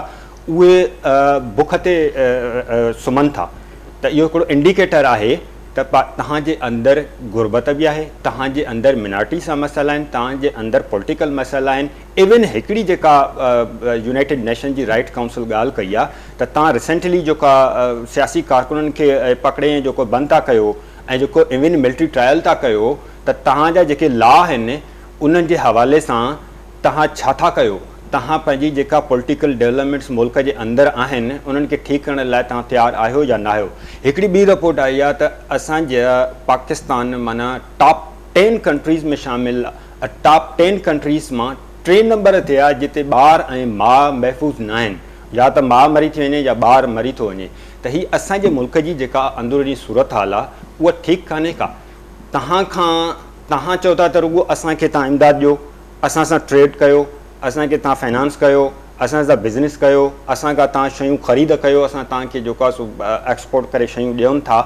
[SPEAKER 4] उहे बुख ते सुम्हनि था। त इहो हिकिड़ो इंडिकेटर आहे त तव्हांजे अंदरि गुरबत बि आहे, तव्हांजे अंदरि मिनारिटी सां मसइला आहिनि, तव्हांजे अंदरि पॉलिटिकल मसइला आहिनि। इवन हिकिड़ी जेका यूनाइटेड नेशन जी राइट काउंसिल ॻाल्हि कई आहे त तव्हां रिसेंटली जेका सियासी कारकुननि खे पकिड़े जेको बंदि था कयो ऐं जेको इवन मिलिट्री ट्रायल था कयो, त तव्हांजा जेके लॉ आहिनि उन्हनि जे हवाले सां तव्हां छा था कयो, तव्हां पंहिंजी जेका पॉलिटिकल डेवलपमेंट्स मुल्क जे अंदरि आहिनि उन्हनि खे ठीकु करण लाइ तव्हां तयारु आहियो या न आहियो। हिकिड़ी ॿी रिपोर्ट आई आहे त असांजा पाकिस्तान माना टॉप 10 कंट्रीज़ में शामिलु, टॉप 10 कंट्रीज़ मां 3 नंबर ते आहे जिते ॿार ऐं माउ महफ़ूज़ न आहिनि, या त माउ मरी थी वञे या ॿारु मरी थो वञे। त हीअ असांजे मुल्क जी जेका अंदरूनी सूरत हाल आहे उहा ठीकु कान्हे का। तव्हां चओ था त रुॻो असांखे तव्हां इमदाद ॾियो, असां सां ट्रेड कयो, असांखे तव्हां फाइनेंस कयो, असां सां बिज़नेस कयो, असां खां तव्हां शयूं ख़रीद कयो, असां तव्हांखे जेको आहे सो एक्सपोर्ट करे शयूं ॾियूं था,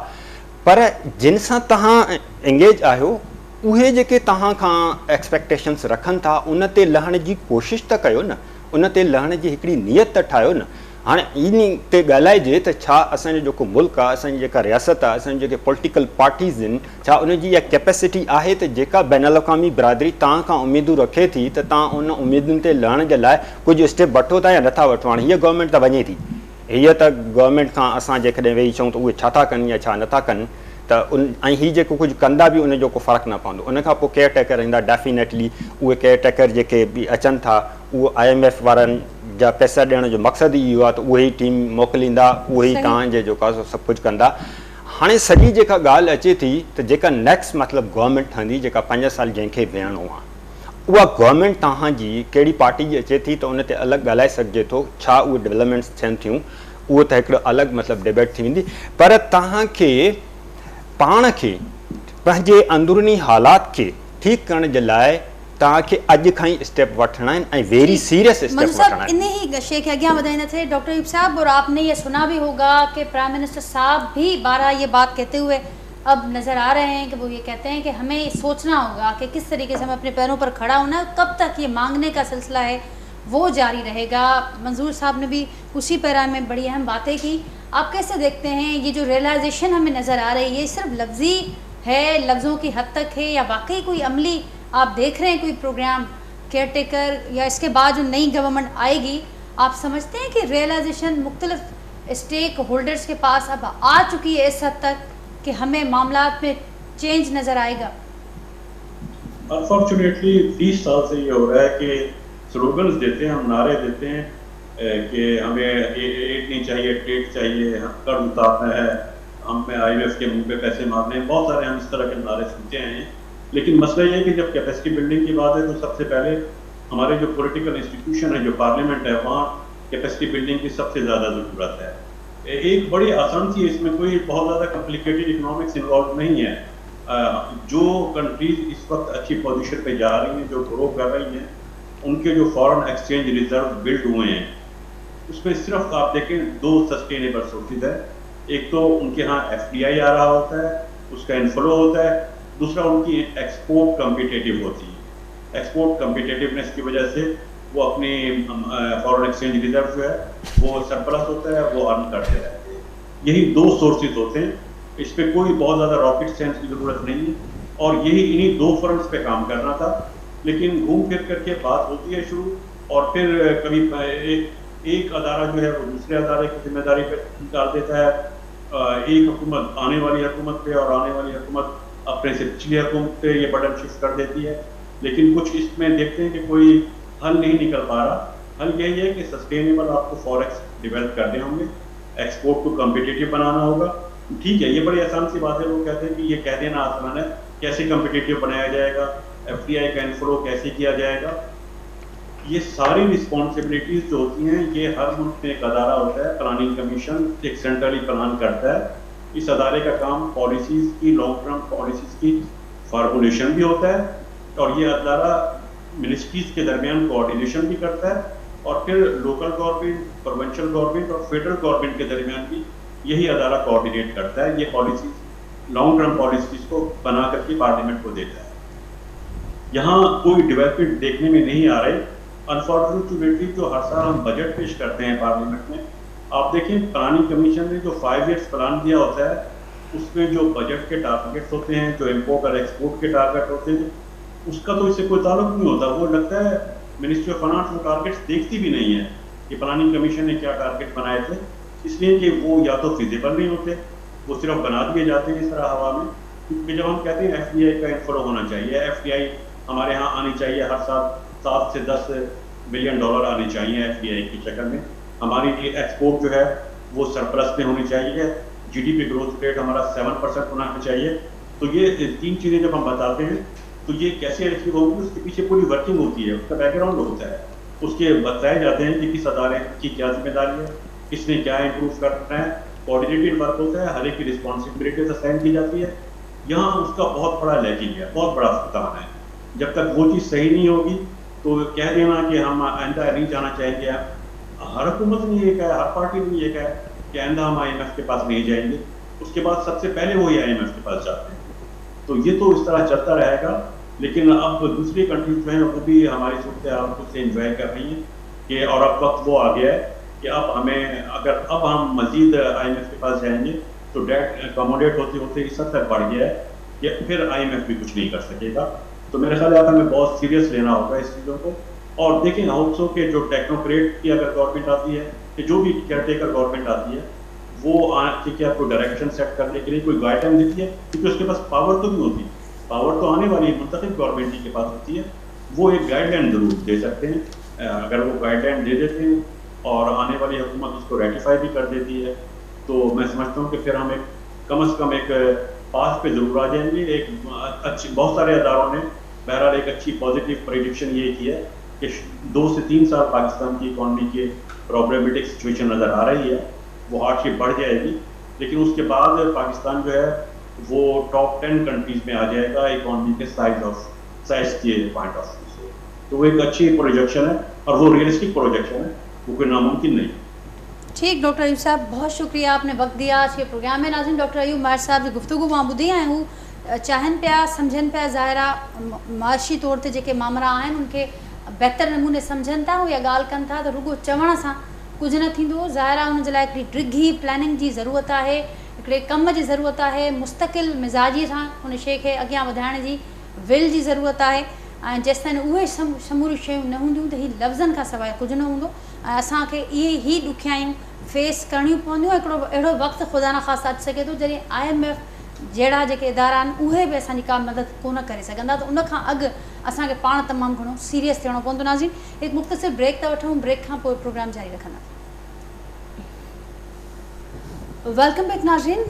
[SPEAKER 4] पर जिन सां तव्हां एंगेज आहियो उहे जेके तव्हां खां एक्सपेक्टेशन्स रखनि था उन ते लहण जी कोशिशि त कयो न, उन ते लहण जी हिकिड़ी नियत त ठाहियो न। हाणे इन ते ॻाल्हाइजे त छा असांजो जेको मुल्क आहे, असांजी जेका रियासत आहे, असांजी जेके पॉलिटिकल पार्टीज़ आहिनि, छा उनजी इहा कैपेसिटी आहे त जेका बैन अल-अक़वामी बिरादरी तव्हां खां उमेदूं रखे थी त तव्हां उन उमेदुनि ते लहण जे लाइ कुझु स्टेप वठो था या नथा वठो। हाणे हीअ गवर्नमेंट त वञे थी, हीअ त गवर्नमेंट खां असां जेकॾहिं वेही चऊं त उहे छा था कनि या छा नथा कनि, त ऐं हीअ जेको कुझु कंदा बि उनजो को फ़र्क़ु न पवंदो। उन खां पोइ केयर टेकर ईंदा, डेफिनेटली उहे केयर टेकर जेके बि अचनि था उहो IMF वारनि जा पैसा ॾियण जो मक़सदु ई इहो आहे त उहे ई टीम मोकिलींदा, उहे ई तव्हांजे जेको आहे सभु कुझु कंदा। हाणे सॼी जेका ॻाल्हि अचे थी त जेका नेक्स्ट मतिलबु गवर्नमेंट ठहंदी, जेका 5 साल जंहिंखे वेहणो आहे, उहा गवर्नमेंट तव्हांजी कहिड़ी पार्टी जी अचे थी त उन ते अलॻि ॻाल्हाए सघिजे थो, छा उहे डेवलपमेंट्स थियनि थियूं, उहो त हिकिड़ो अलॻि मतिलबु डिबेट थी वेंदी। पर तव्हांखे पाण खे पंहिंजे अंदरूनी हालात खे ठीकु करण जे लाइ तव्हांखे अॼु खां ई स्टेप वठणा आहिनि ऐं वेरी सीरियस स्टेप वठणा आहिनि।
[SPEAKER 1] इन्हीं ही शे के अगियां वधाईंदे थे डॉक्टर यूब साहब, और आपने ये सुना भी होगा कि प्राइम मिनिस्टर साहब भी बारहा ये बात कहते हुए अब नज़र आ रहे हैं कि वो ये कहते हैं कि हमें सोचना होगा कि किस तरीके से हमें अपने पैरों पर खड़ा होना है, कब तक ये मांगने का सिलसिला है वो जारी रहेगा। मंजूर साहब ने भी उसी पैराम में बड़ी अहम बातें की। आप कैसे देखते हैं ये जो रियलाइजेशन हमें नज़र आ रही है, ये सिर्फ लफ्जी है, लफ्ज़ों की हद तक है, या वाकई कोई अमली आप देख रहे हैं कोई प्रोग्राम केयर टेकर, या इसके बाद जो नई गवर्नमेंट आएगी आप समझते हैं कि रियलाइजेशन मुख्तलिफ स्टेक होल्डर्स के पास अब आ चुकी है इस हद तक کہ ہمیں معاملات میں چینج نظر آئے گا؟
[SPEAKER 2] انفارچونیٹلی 30 سال سے یہ ہو رہا ہے کہ سلوگنز دیتے ہیں، ہم نعرے دیتے ہیں کہ ہمیں ایڈ نہیں چاہیے، ٹریڈ چاہیے، قرض اتارنا ہے، ہمیں IMF کے منہ پہ پیسے مارنے ہیں، بہت سارے ہم اس طرح کے نعرے سنتے ہیں. لیکن مسئلہ یہ ہے کہ جب کیپیسٹی بلڈنگ کی بات ہے تو سب سے پہلے ہمارے جو پولیٹیکل انسٹیٹیوشن ہے، جو پارلیمنٹ ہے، وہاں کیپیسٹی بلڈنگ کی سب سے زیادہ ضرورت ہے. ایک بڑی آسان سی، اس میں کوئی بہت زیادہ کمپلیکیٹڈ اکنامکس انوالو نہیں ہے. جو کنٹریز اس وقت اچھی پوزیشن پہ جا رہی ہیں، جو گرو کر رہی ہیں، ان کے جو فارن ایکسچینج ریزرو بلڈ ہوئے ہیں، اس میں صرف آپ دیکھیں 2 سسٹینیبل سورسز ہیں. ایک تو ان کے ہاں FDI آ رہا ہوتا ہے، اس کا انفلو ہوتا ہے. دوسرا ان کی ایکسپورٹ کمپیٹیٹیو ہوتی ہے. ایکسپورٹ کمپیٹیٹیونیس کی وجہ سے وہ اپنی فارن ایکسچینج ریزرو جو ہے وہ سرپلس ہوتا ہے، وہ ارن کرتے رہتے ہیں. یہی 2 سورسز ہوتے ہیں. اس پہ کوئی بہت زیادہ راکٹ سائنس کی ضرورت نہیں ہے، اور انہی 2 فرنٹس پہ کام کرنا تھا. لیکن گھوم پھر کر کے بات ہوتی ہے شروع، اور پھر کبھی ایک ادارہ جو ہے وہ دوسرے ادارے کی ذمہ داری پہ ڈال دیتا ہے. ایک حکومت آنے والی حکومت پہ، اور آنے والی حکومت اپنے سے پچھلی حکومت پہ یہ برڈن شفٹ کر دیتی ہے. لیکن کچھ اس میں دیکھتے ہیں کہ کوئی حل نہیں نکل پا رہا. حل یہی ہے کہ سسٹینیبل آپ کو فوریکس ڈیولپ کرنے ہوں گے، ایکسپورٹ کو کمپیٹیٹیو بنانا ہوگا. ٹھیک ہے، یہ بڑی آسان سی بات ہے. لوگ کہتے ہیں کہ یہ کہہ دینا آسان ہے، کیسے کمپیٹیٹیو بنایا جائے گا، FDI کا انفلو کیسے کیا جائے گا. یہ ساری رسپانسبلٹیز جو ہوتی ہیں، یہ ہر ملک میں ایک ادارہ ہوتا ہے، پلاننگ کمیشن ایک سینٹرلی پلان کرتا ہے. اس ادارے کا کام پالیسیز کی، لانگ ٹرم پالیسیز کی فارمولیشن بھی ہوتا ہے، اور یہ ادارہ منسٹریز کے درمیان کوآرڈینیشن بھی کرتا ہے، اور پھر لوکل گورنمنٹ، پروونشل گورنمنٹ اور فیڈرل گورنمنٹ کے درمیان بھی یہی ادارہ کوآرڈینیٹ کرتا ہے. یہ پالیسیز، لانگ ٹرم پالیسیز کو بنا کر کے پارلیمنٹ کو دیتا ہے. یہاں کوئی ڈیولپمنٹ دیکھنے میں نہیں آ رہے. انفارچونیٹلی جو ہر سال ہم بجٹ پیش کرتے ہیں پارلیمنٹ میں، آپ دیکھیں پلاننگ کمیشن نے جو 5 ایئرس پلان دیا ہوتا ہے، اس میں جو بجٹ کے ٹارگیٹس ہوتے ہیں، جو امپورٹ اور ایکسپورٹ کے ٹارگیٹ ہوتے ہیں، اس کا تو اس سے کوئی تعلق نہیں ہوتا. وہ لگتا ہے منسٹری آف فائنانس وہ ٹارگیٹس دیکھتی بھی نہیں ہے کہ پلاننگ کمیشن نے کیا ٹارگیٹ بنائے تھے، اس لیے کہ وہ یا تو فیزیبل نہیں ہوتے، وہ صرف بنا دیے جاتے ہیں اس طرح ہوا میں. کیونکہ جب ہم کہتے ہیں FDI کا انفلو ہونا چاہیے، FDI ہمارے ہاں آنی چاہیے، ہر سال 7 سے 10 بلین ڈالر آنے چاہیے FDI کی شکل میں. ہماری ایکسپورٹ جو ہے وہ سرپلس میں ہونی چاہیے، GDP گروتھ ریٹ ہمارا 7% ہونا چاہیے. تو یہ 3 چیزیں جب ہم بتاتے ہیں تو یہ کیسے اچیو ہوگی، اس کے پیچھے پوری ورکنگ ہوتی ہے، اس کا بیک گراؤنڈ ہوتا ہے. اس کے بتائے جاتے ہیں کہ کس ادارے کی کیا ذمہ داری ہے، کس نے کیا امپروو کرنا ہے. کوآرڈینیٹڈ ورک ہوتا ہے، ہر ایک کی رسپانسبلٹیز اسائن کی جاتی ہے. یہاں اس کا بہت بڑا لیکنگ ہے، بہت بڑا فقدان ہے. جب تک وہ چیز صحیح نہیں ہوگی تو کہہ دینا کہ ہم آئندہ نہیں جانا چاہیں گے. ہر حکومت نے یہ کہا، ہر پارٹی نے یہ کہا کہ آئندہ ہم IMF کے پاس نہیں جائیں گے. اس کے بعد سب سے پہلے وہی IMF کے پاس جاتے ہیں. تو یہ تو اس طرح چلتا رہے گا. لیکن اب دوسری کنٹریز جو ہیں وہ بھی ہماری صورتحال کو سے انجوائے کر رہی ہیں کہ، اور اب وقت وہ آ گیا ہے کہ اب ہمیں، اگر اب ہم مزید IMF کے پاس جائیں گے تو ڈیٹ اکوموڈیٹ ہوتے ہوتے اس حد تک بڑھ گیا ہے کہ پھر IMF بھی کچھ نہیں کر سکے گا. تو میرے خیال ہے ہمیں بہت سیریس لینا ہوگا اس چیزوں کو. اور دیکھیں آلسو کہ جو ٹیکنوکریٹ کی اگر گورنمنٹ آتی ہے، کہ جو بھی کیئر ٹیکر گورنمنٹ آتی ہے، وہ آپ کو ڈائریکشن سیٹ کرنے کے لیے کوئی گائیڈ لائن دیتی ہے، کیونکہ اس کے پاس پاور تو نہیں ہوتی. پاور تو آنے والی منتخب گورنمنٹ کے پاس ہوتی ہے. وہ ایک گائیڈ لائن ضرور دے سکتے ہیں. اگر وہ گائیڈ لائن دے دیتے ہیں اور آنے والی حکومت اس کو ریٹیفائی بھی کر دیتی ہے، تو میں سمجھتا ہوں کہ پھر ہم ایک کم از کم ایک پاس پہ ضرور آ جائیں گے. ایک اچھی، بہت سارے اداروں نے بہرحال ایک اچھی پازیٹیو پریڈکشن یہ کی ہے کہ 2 سے 3 سال پاکستان کی اکانومی کی پرابلمٹک سچویشن نظر آ رہی ہے، وہ ہارڈ شپ بڑھ جائے گی. لیکن اس کے بعد پاکستان جو ہے وہ ٹاپ 10 کنٹریز میں آ جائے گا اکانومی کے سائز کے پوائنٹ آف ویو سے. تو وہ ایک اچھی پروجیکشن ہے، اور وہ ریئلسٹک پروجیکشن ہے، وہ کوئی ناممکن نہیں.
[SPEAKER 1] ٹھیک ڈاکٹر ایوب صاحب، بہت شکریہ آپ نے وقت دیا آج کے پروگرام میں. ناظرین، ڈاکٹر ایوب ماہر صاحب جو گفتگو وہاں ॿुधी आहियूं، چاہن پیا سمجھن پیا ظاہرہ معاشی طور تے जेके मामला आहिनि उनखे बहितर नमूने सम्झनि था या ॻाल्हि कनि था, त रुॻो चवण सां कुझु न थींदो. ज़ाहिरा उन जे लाइ हिकिड़ी डिघी प्लैनिंग जी ज़रूरत आहे, हिकिड़े कम जी ज़रूरत आहे, मुस्तक़िल मिज़ाजी सां उन शइ खे अॻियां वधाइण जी विल जी ज़रूरत आहे. ऐं जेसिताईं उहे समूरियूं शयूं न हूंदियूं त हीअ लफ़्ज़नि खां सवाइ कुझु न हूंदो. ऐं असांखे इहे ई ॾुखियायूं फेस करणियूं पवंदियूं. हिकिड़ो अहिड़ो वक़्तु ख़ुदा न ख़ास्ता अची सघे थो जॾहिं IMF जहिड़ा जेके इदारा आहिनि उहे बि असांजी का मदद कोन करे सघंदा, त उन खां अॻु असांखे पाण तमामु घणो सीरियस थियणो पवंदो। नाज़रीन, हिकु मुख़्तसिर ब्रेक था वठूं, ब्रेक खां पोइ प्रोग्राम जारी रखंदा। वेलकम बैक नाज़रीन,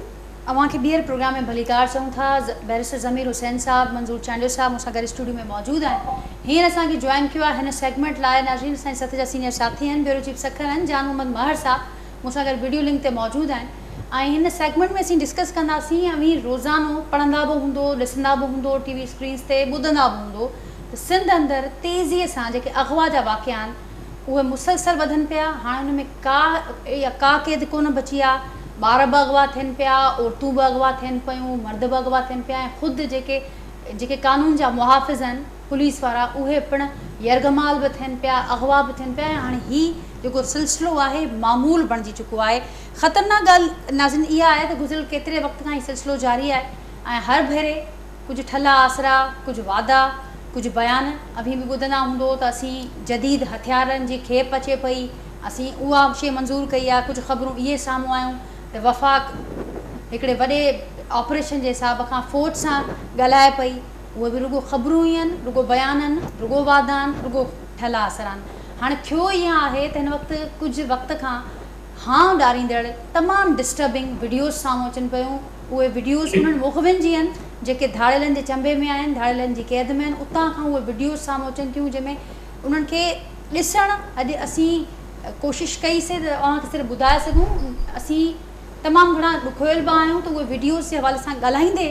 [SPEAKER 1] अव्हांखे ॿीहर प्रोग्राम में भलीकार चऊं था। बैरिस्टर ज़मीर हुसैन साहब, मंज़ूर चांडियो साहब मूंसां गॾु स्टूडियो में मौजूदु आहिनि। हींअर असांखे जॉइन कयो आहे हिन सेगमेंट लाइ नाज़रीन असांजे साथ जा सीनियर साथी आहिनि, ब्यूरो चीफ सखर आहिनि जान मोहम्मद महर साहब मूंसां गॾु वीडियो लिंक ते मौजूदु आहिनि। ऐं हिन सेगमेंट में असीं डिस्कस कंदासीं अमीर रोज़ानो पढ़ंदा बि हूंदो, ॾिसंदा बि हूंदो, टीवी स्क्रीन्स ते ॿुधंदा बि हूंदो त सिंध अंदरि तेज़ीअ सां जेके अग़वा जा वाक़िआ आहिनि उहे मुसलसल वधनि पिया। हाणे हुन में का क़ैद कोन बची आहे, ॿार बि अग़वा थियनि पिया, औरतूं बि अग़वा थियनि पियूं, मर्द बि अग़वा थियनि पिया, ऐं ख़ुदि जेके कानून जा मुहाफ़िज़ आहिनि पुलिस वारा उहे पिणु यरगमाल बि थियनि पिया, अग़वा बि थियनि पिया। ऐं हाणे हीउ जेको सिलसिलो आहे मामूल बणिजी चुको आहे। ख़तरनाक ॻाल्हि नाज़रीन इहा आहे त गुज़िरियल केतिरे वक़्त खां हीउ सिलसिलो जारी आहे ऐं हर भेरे कुझु ठला आसरा, कुझु वादा, कुझु बयान अभी बि ॿुधंदा हूंदो त असीं जदीद हथियारनि जी खेप अचे पई, असीं उहा शइ मंज़ूरु कई आहे। कुझु ख़बरूं इहे साम्हूं आयूं त वफ़ाक़ हिकिड़े वॾे ऑपरेशन जे हिसाब खां फ़ौज सां ॻाल्हाए पई, उहे बि रुॻो ख़बरूं ई आहिनि, रुॻो बयान आहिनि, रुॻो वादा आहिनि, रुॻो ठला आसरा आहिनि। हाणे थियो ईअं आहे त हिन वक़्तु कुझु वक़्त खां हां ॾारींदड़ तमामु डिस्टर्बिंग वीडियोज़ साम्हूं अचनि पियूं। उहे वीडियोज़ उन्हनि मुख़बिन जी आहिनि जेके धाड़ेलनि जे चंबे में आहिनि, धाड़ेलनि जी क़ैद में आहिनि, उतां खां उहे वीडियोज़ साम्हूं अचनि थियूं जंहिंमें उन्हनि खे ॾिसणु अॼु असीं कोशिशि कईसीं त अव्हांखे सिर्फ़ु ॿुधाए सघूं। असीं तमामु घणा ॾुखोयल बि आहियूं त उहे वीडियोज़ जे हवाले सां ॻाल्हाईंदे,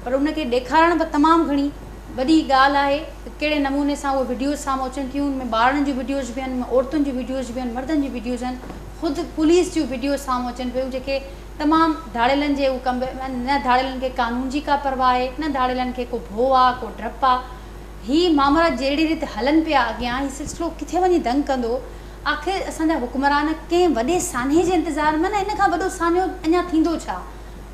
[SPEAKER 1] पर उनखे ॾेखारणु बि तमामु घणी वॾी ॻाल्हि आहे कहिड़े नमूने सां उहे वीडियोज़ साम्हूं अचनि थियूं। उनमें ॿारनि जूं वीडियोज़ बि आहिनि, औरतुनि जूं वीडियोज़ बि आहिनि, मर्दनि जी वीडियोज़ आहिनि, ख़ुदि पुलिस जूं वीडियोज़ साम्हूं अचनि पियूं जेके तमामु धाड़ेलनि जे उहे कम न धाड़ेलनि खे कानून जी का परवाह आहे, न धाड़ेलनि खे को भउ आहे, को डपु आहे। हीअ मामला जहिड़ी रीति हलनि पिया अॻियां, हीउ सिलसिलो किथे वञी दंग कंदो। आख़िर असांजा हुकुमरान कंहिं वॾे सान्हे जे इंतज़ार में न, इन खां वॾो सान्हो अञा थींदो छा,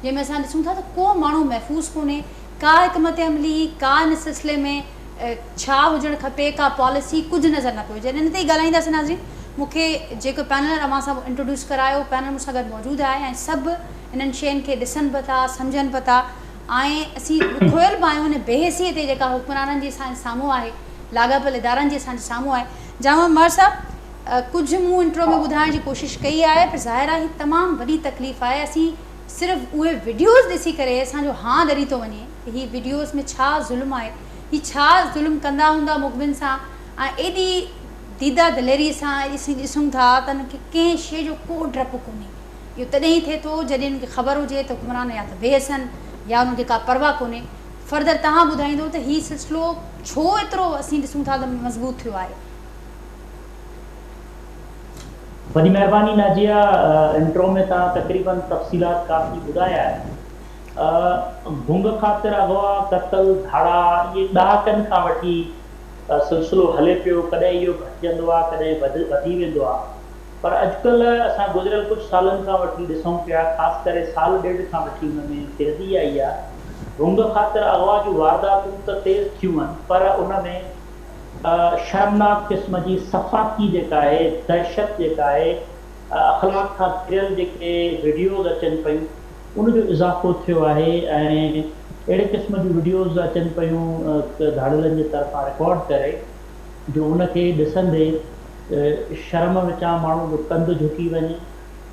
[SPEAKER 1] जंहिंमें असां ॾिसूं था त को माण्हू महफ़ूज़ कोन्हे, का हिकमत अमली, का इन सिलसिले में छा हुजणु खपे, का पॉलिसी, कुझु नज़र न पियो अचे। इन ते ई ॻाल्हाईंदासीं नाज़रीन। मूंखे जेको पैनल अव्हां सां इंट्रोड्यूस करायो, पैनल मूंसां गॾु मौजूदु आहे ऐं सभु इन्हनि शयुनि खे ॾिसनि बि था, सम्झनि बि था ऐं असीं ॾुखोयल बि आहियूं इन बेहसीअ ते जेका हुकुमराननि जी असांजे साम्हूं आहे, लाॻापियल इदारनि जी असांजे साम्हूं आहे। जामा महर साहब, कुझु मूं इंट्रो में ॿुधाइण जी कोशिशि कई आहे, पर ज़ाहिर आहे हीअ तमामु वॾी तकलीफ़ आहे। असीं सिर्फ़ु उहे वीडियोज़ ॾिसी करे असांजो हां ॾरी थो वञे त हीअ वीडियोज़ में छा ज़ुल्म आहे, हीअ छा ज़ुल्म कंदा हूंदा मुख़बिन सां, ऐं एॾी दीदा दिलेरीअ सां असीं ॾिसूं था त उनखे कंहिं शइ जो को डपु कोन्हे। इहो तॾहिं ई थिए थो जॾहिं उनखे ख़बर हुजे त हुकुमरान या त बेहसन या उनखे का परवाह कोन्हे। फर्दर तव्हां ॿुधाईंदो त हीउ सिलसिलो छो एतिरो असीं ॾिसूं था त मज़बूत थियो आहे।
[SPEAKER 5] वॾी महिरबानी नाजिया, इंट्रो में तव्हां तक़रीबन तफ़सीलात काफ़ी ॿुधाया आहिनि। गुंग ख़ातिर अगवा, क़त्ल, धाड़ा, इहे ॾहाकनि खां वठी सिलसिलो हले पियो। कॾहिं इहो घटिजंदो आहे, कॾहिं वधी वेंदो आहे, पर अॼुकल्ह असां गुज़िरियल कुझु सालनि खां वठी ॾिसूं पिया, ख़ासि करे साल ॾेढ खां वठी हुन में तेज़ी आई आहे। गुंग ख़ातिर अगवा जूं वारदातूं त तेज़ थियूं आहिनि, पर उन में शर्मनाक क़िस्म जी सफ़ाकी जेका आहे, दहशत जेका आहे, अख़लाक खां किरियल जेके वीडियोज़ अचनि पियूं उनजो इज़ाफ़ो थियो आहे। ऐं अहिड़े क़िस्म जूं वीडियोज़ अचनि पियूं धाड़ेलनि जे तरफ़ां रिकॉर्ड करे जो उनखे ॾिसंदे शर्म विचां माण्हू जो कंधु झुकी वञे।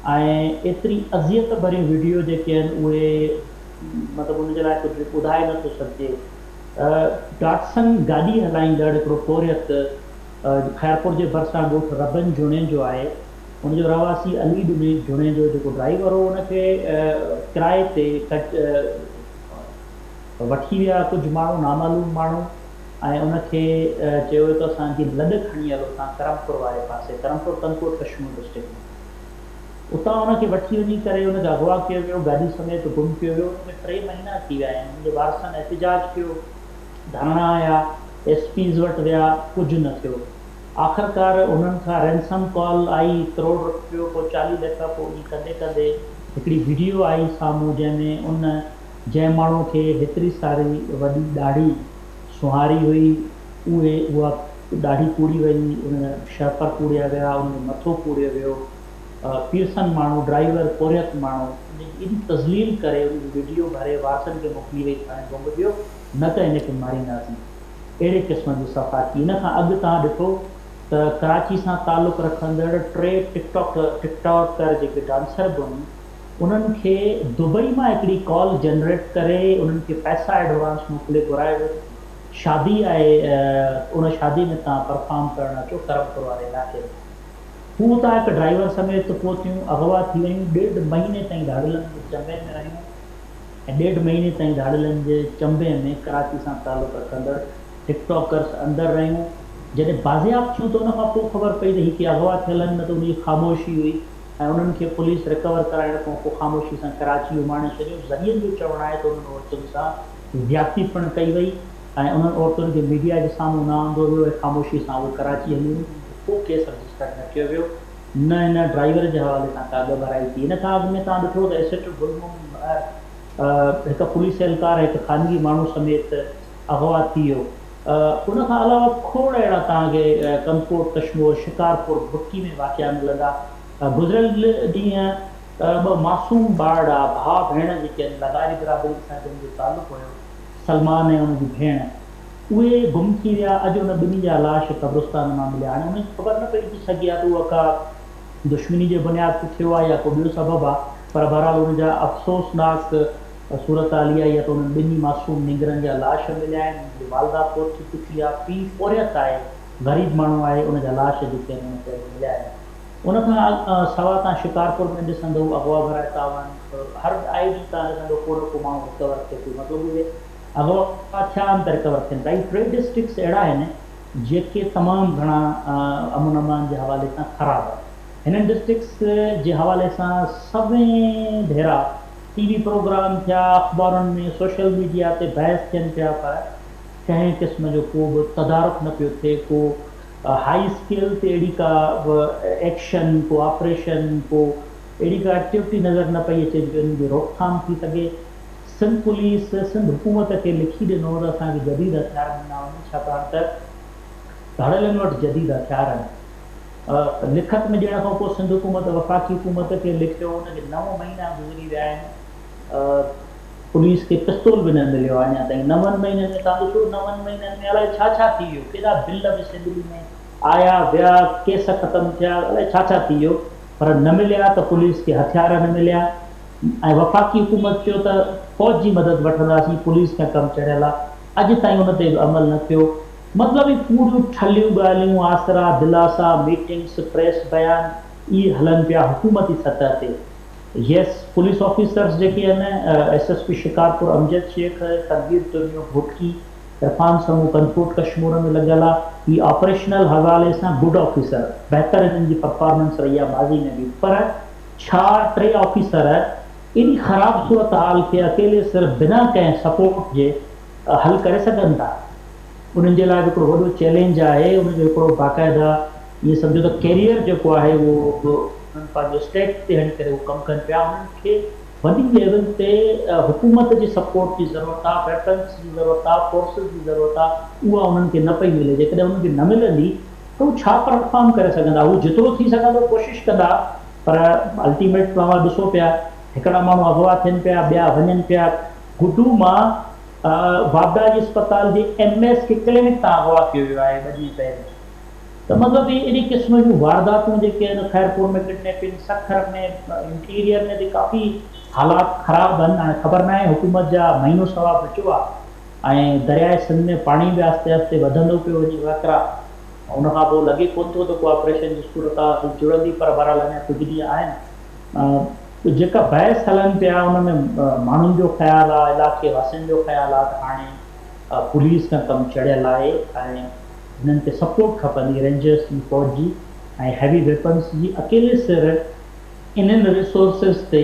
[SPEAKER 5] ऐं एतिरी अज़ियत भरियूं वीडियो जेके आहिनि उहे मतिलबु उनजे लाइ कुझु ॿुधाए नथो सघिजे। डाटसन गाॾी हलाईंदड़ हिकिड़ो कोरियत ख़ैरपुर जे भरिसां ॻोठु रबन जुणे जो आहे, हुनजो रवासी अली ॾुने जुणे जो जेको ड्राइवर हो उनखे किराए ते वठी विया कुझु माण्हू, नामालूम माण्हू, ऐं उनखे चयो त असांजी लॾ खणी हलो तव्हां करमपुर वारे पासे, करमपुर कनपुर कश्मीर डिस्ट्रिक्ट में। उतां उनखे वठी वञी करे उनखे अगवा कयो वियो, गाॾी समेत गुम कयो वियो। उनमें 3 महीना थी विया आहिनि। उनजे वारसनि एहतिजाज कयो, धरणा आया, एसपीज़ वटि विया, कुझु न थियो। आख़िरकार उन्हनि खां रेंसम कॉल आई, ₹1 करोड़, पोइ 40 लख, पोइ कंदे कंदे हिकिड़ी वीडियो आई साम्हूं जंहिंमें जंहिं माण्हू खे हेतिरी सारी वॾी ॾाढ़ी सुहारी हुई उहा ॾाढी पूरी वई, उन शर्पर पूड़िया विया, उनजो मथो पूड़ियो वियो। पीरसन माण्हू ड्राइवर पोरियत माण्हू एॾी तज़लील करे उन वीडियो भरे वारसनि खे मोकिली वई हाणे बॉम्ब ॾियो न त हिनखे मारींदासीं। अहिड़े क़िस्म जी सफ़ा थी। इन खां अॻु तव्हां ॾिठो त कराची सां तालुक़ु रखंदड़ 3 टिकटॉकर जेके डांसर बि हुन उन्हनि खे दुबई मां हिकिड़ी कॉल जनरेट करे उन्हनि खे पैसा एडवांस मोकिले घुराए वियो। शादी आहे, उन शादी में तव्हां परफॉर्म करणु अचो करमपुर वारे इलाइक़े में। हू त हिकु ड्राइवर समेत पहुतियूं, अगवा थी वियूं। 1.5 महीने ताईं धाड़िलनि जे चंबे में रहियूं ऐं 1.5 महीने ताईं धाड़िलनि जे चंबे में कराची सां तालुक़ु रखंदड़ टिकटॉकर्स अंदरि रहियूं। जॾहिं बाज़ियाब थियूं त उन खां पोइ ख़बर पई त हीअ अगवा थियल आहिनि, न त उनजी ख़ामोशी हुई ऐं उन्हनि खे पुलिस रिकवर कराइण खां पोइ ख़ामोशी सां कराची उमाणे छॾियो। ज़रियनि जो चवणु आहे त उन्हनि औरतुनि सां ज्यादती पिणु कई वई ऐं उन्हनि औरतुनि खे मीडिया जे साम्हूं न आंदो वियो ऐं ख़ामोशी सां उहे कराची हली वियूं। को केस रजिस्टर न कयो वियो, न हिन ड्राइवर जे हवाले सां का ॻबराई थी। इन खां अॻु में तव्हां ॾिठो त एसएचओ गुलमोहन हिकु पुलिस एहलकार हिकु ख़ानगी माण्हू समेत अगवा थी वियो। उन खां अलावा खोड़ अहिड़ा तव्हांखे कंकोट कश्मीर शिकारपुर बुटकी में वाक़िया मिलंदा। गुज़िरियल ॾींहं 2 मासूम ॿार भाउ भेण जेके आहिनि लॻारी बिरादरी सां जंहिंजो तालुक़ु हुयो, सलमान ऐं उनजी भेण, उहे गुम थी विया। अॼु उन ॿिन्ही जा लाश क़ब्रिस्तान मां मिलिया। हाणे उनखे ख़बर न पइजी सघी आहे त उहा का दुश्मनी जे बुनियाद ते थियो आहे या को ॿियो सबबु आहे, पर बहरहाल उनजा अफ़सोसनाक सूरत हाली आहे या त उन्हनि ॿिन्ही मासूम निंगरनि जा लाश मिलिया आहिनि। उनजी वालदा फोत थी चुकी आहे, पीउ पोरियत आहे, ग़रीब माण्हू आहे, उनजा लाश जेके आहिनि उनखे मिलिया आहिनि। उन खां सवाइ तव्हां शिकारपुर में ॾिसंदो अगवा भराए था वञनि, हर आए ॾींहुं तव्हां ॾिसंदो को माण्हू रिकवर थिए थो। मतिलबु उहे अगवा थिया आहिनि त रिकवर थियनि था। 3 डिस्ट्रिक्ट्स अहिड़ा आहिनि जेके तमामु घणा अमन अमान जे हवाले सां ख़राबु आहे। हिननि डिस्ट्रिक्ट्स जे हवाले सां सभई भेरा टीवी प्रोग्राम थिया, अख़बारुनि में, सोशल मीडिया ते बहस थियनि पिया, पर कंहिं क़िस्म जो को बि तदारुक न पियो थिए, को हाई स्केल ते अहिड़ी का एक्शन, को ऑपरेशन, को अहिड़ी का एक्टिविटी नज़र न पई अचे जो इनजी रोकथाम थी सघे। सिंध पुलिस सिंध हुकूमत खे लिखी ॾिनो त असांखे जदीद हथियार ॾिना वञनि, छाकाणि त धाड़ियलनि वटि जदीद हथियार आहिनि। लिखत में ॾियण खां पोइ सिंध हुकूमत वफ़ाक़ी हुकूमत खे लिखियो, उनखे 9 महीना गुज़री विया आहिनि, पुलिस खे पिस्तौल बि न मिलियो आहे अञा ताईं। 9 महीननि में तव्हां ॾिसो, 9 महीननि में अलाए छा छा थी वियो, केॾा बिल असेंबली में आया विया, केस ख़तमु थिया, अलाए छा छा थी वियो, पर न मिलिया त पुलिस खे हथियार न मिलिया। ऐं वफ़ाक़ी हुकूमत चयो त फ़ौज जी मदद वठंदासीं, पुलिस खां कमु चढ़ियल आहे, अॼु ताईं उन ते बि अमल न थियो। मतिलबु पूरियूं ठलियूं ॻाल्हियूं, आसरा, दिलासा, मीटिंग्स, प्रेस बयान, इहे हलनि पिया हुकूमती सतह ते। यस, पुलिस ऑफिसर्स जेके आहिनि, SSP शिकारपुर अमजद शेख, तनवीर तुर्मियो भुटकी, इरफान समूह कंकोट कश्मीर में लॻियल आहे, हीअ ऑपरेशनल हवाले सां गुड ऑफिसर, बहितर हिननि जी परफॉर्मेंस रही आहे माज़ी में बि। पर छा 3 ऑफिसर एॾी ख़राबु सूरत हाल खे अकेले सिर्फ़ु बिना कंहिं सपोर्ट जे हल करे सघनि था? उन्हनि जे लाइ हिकिड़ो वॾो चैलेंज आहे। उनजो हिकिड़ो बाक़ाइदा इहे सम्झो त कैरियर जेको आहे उहो उन्हनि पंहिंजो स्टेट ते हणी करे उहो कमु कनि पिया। उन्हनि खे वॾी लेवल ते हुकूमत जी सपोर्ट जी ज़रूरत आहे, वेपन्स जी ज़रूरत आहे, फोर्सिस जी ज़रूरत आहे, उहा उन्हनि खे न पई मिले। जेकॾहिं उन्हनि खे न मिलंदी त हू छा परफॉर्म करे सघंदा? हू जेतिरो थी सघंदो कोशिशि कंदा, पर अल्टीमेट तव्हां ॾिसो पिया हिकिड़ा माण्हू अगवा थियनि पिया, ॿिया वञनि पिया। गुडू मां वाबदाजी अस्पताल जे MS के क्लिनिक तां अगवा कयो वियो आहे 2 ॾींहं पहिरियों। त मतिलबु अहिड़ी क़िस्म जूं वारदातूं जेके आहिनि, खैरपुर में किडनैपिंग, सखर में, इंटीरियर में बि काफ़ी हालात ख़राबु आहिनि। हाणे ख़बर न आहे, हुकूमत जा महीनो सवा बचियो आहे ऐं दरियाए सिंध में पाणी बि आहिस्ते आहिस्ते वधंदो पियो वञे वकरा। उनखां पोइ लॻे कोन थो त को ऑपरेशन जी सूरत जुड़ंदी, पर बहरहाल अञा कुझु ॾींहं आहिनि। जेका बहस हलनि पिया उन में माण्हुनि जो ख़्यालु आहे, इलाइक़े वासियुनि जो ख़्यालु आहे त हाणे पुलिस खां कमु चढ़ियल आहे ऐं हिननि खे सपोर्ट खपंदी, रेंजर्स जी, फ़ौज जी ऐं हैवी वेपन्स जी। अकेले सिर इन्हनि रिसोर्सिस ते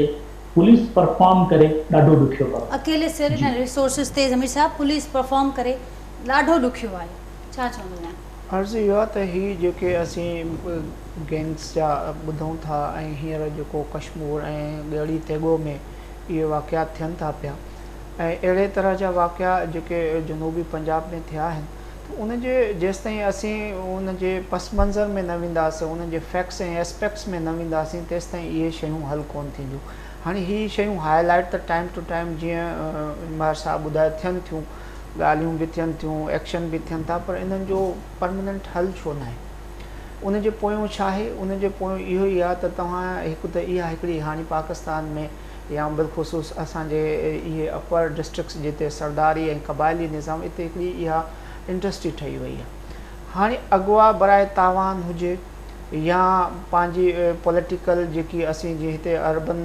[SPEAKER 5] पुलिस परफॉर्म करे ॾाढो ॾुखियो पियो।
[SPEAKER 1] अकेले सिर इन रिसोर्सिस ते ज़मीर साहब पुलिस परफॉर्म करे ॾाढो ॾुखियो आहे, छा चवंदा आहिनि?
[SPEAKER 3] अर्ज़ु इहो आहे त हीअ जेके असीं गैंग्स जा ॿुधूं था ऐं हींअर जेको कश्मीर ऐं ॻड़ी तेगो में इहे वाक़ियात थियनि था पिया ऐं अहिड़े तरह जा वाक़िया जेके जनूबी पंजाब में थिया आहिनि, उन जे जेसिताईं असीं उन जे पस मंज़र में न वेंदासीं, उन जे फैक्ट्स ऐं एस्पेक्ट्स में न वेंदासीं, तेसिताईं इहे शयूं हल कोन थींदियूं। हाणे हीअ शयूं हाईलाइट त टाइम टू टाइम जीअं मार साहब ॿुधाए थियनि थियूं, ॻाल्हियूं बि थियनि थियूं, एक्शन बि थियनि था, पर इन्हनि जो परमानेंट हल छो न आहे? उन जे पोयों छा आहे? उन जे पोयों इहो ई आहे त तव्हां हिकु त इहा हिकिड़ी हाणे पाकिस्तान में या बिलख़ुसूस असांजे इहे अपर डिस्ट्रिक्ट्स जिते सरदारी ऐं क़बाइली निज़ाम, इते हिकिड़ी इहा इंडस्ट्री ठही वई आहे। हाणे अॻुवा बराए तावान हुजे या पंहिंजी पॉलिटिकल जेकी असीं जीअं हिते अर्बन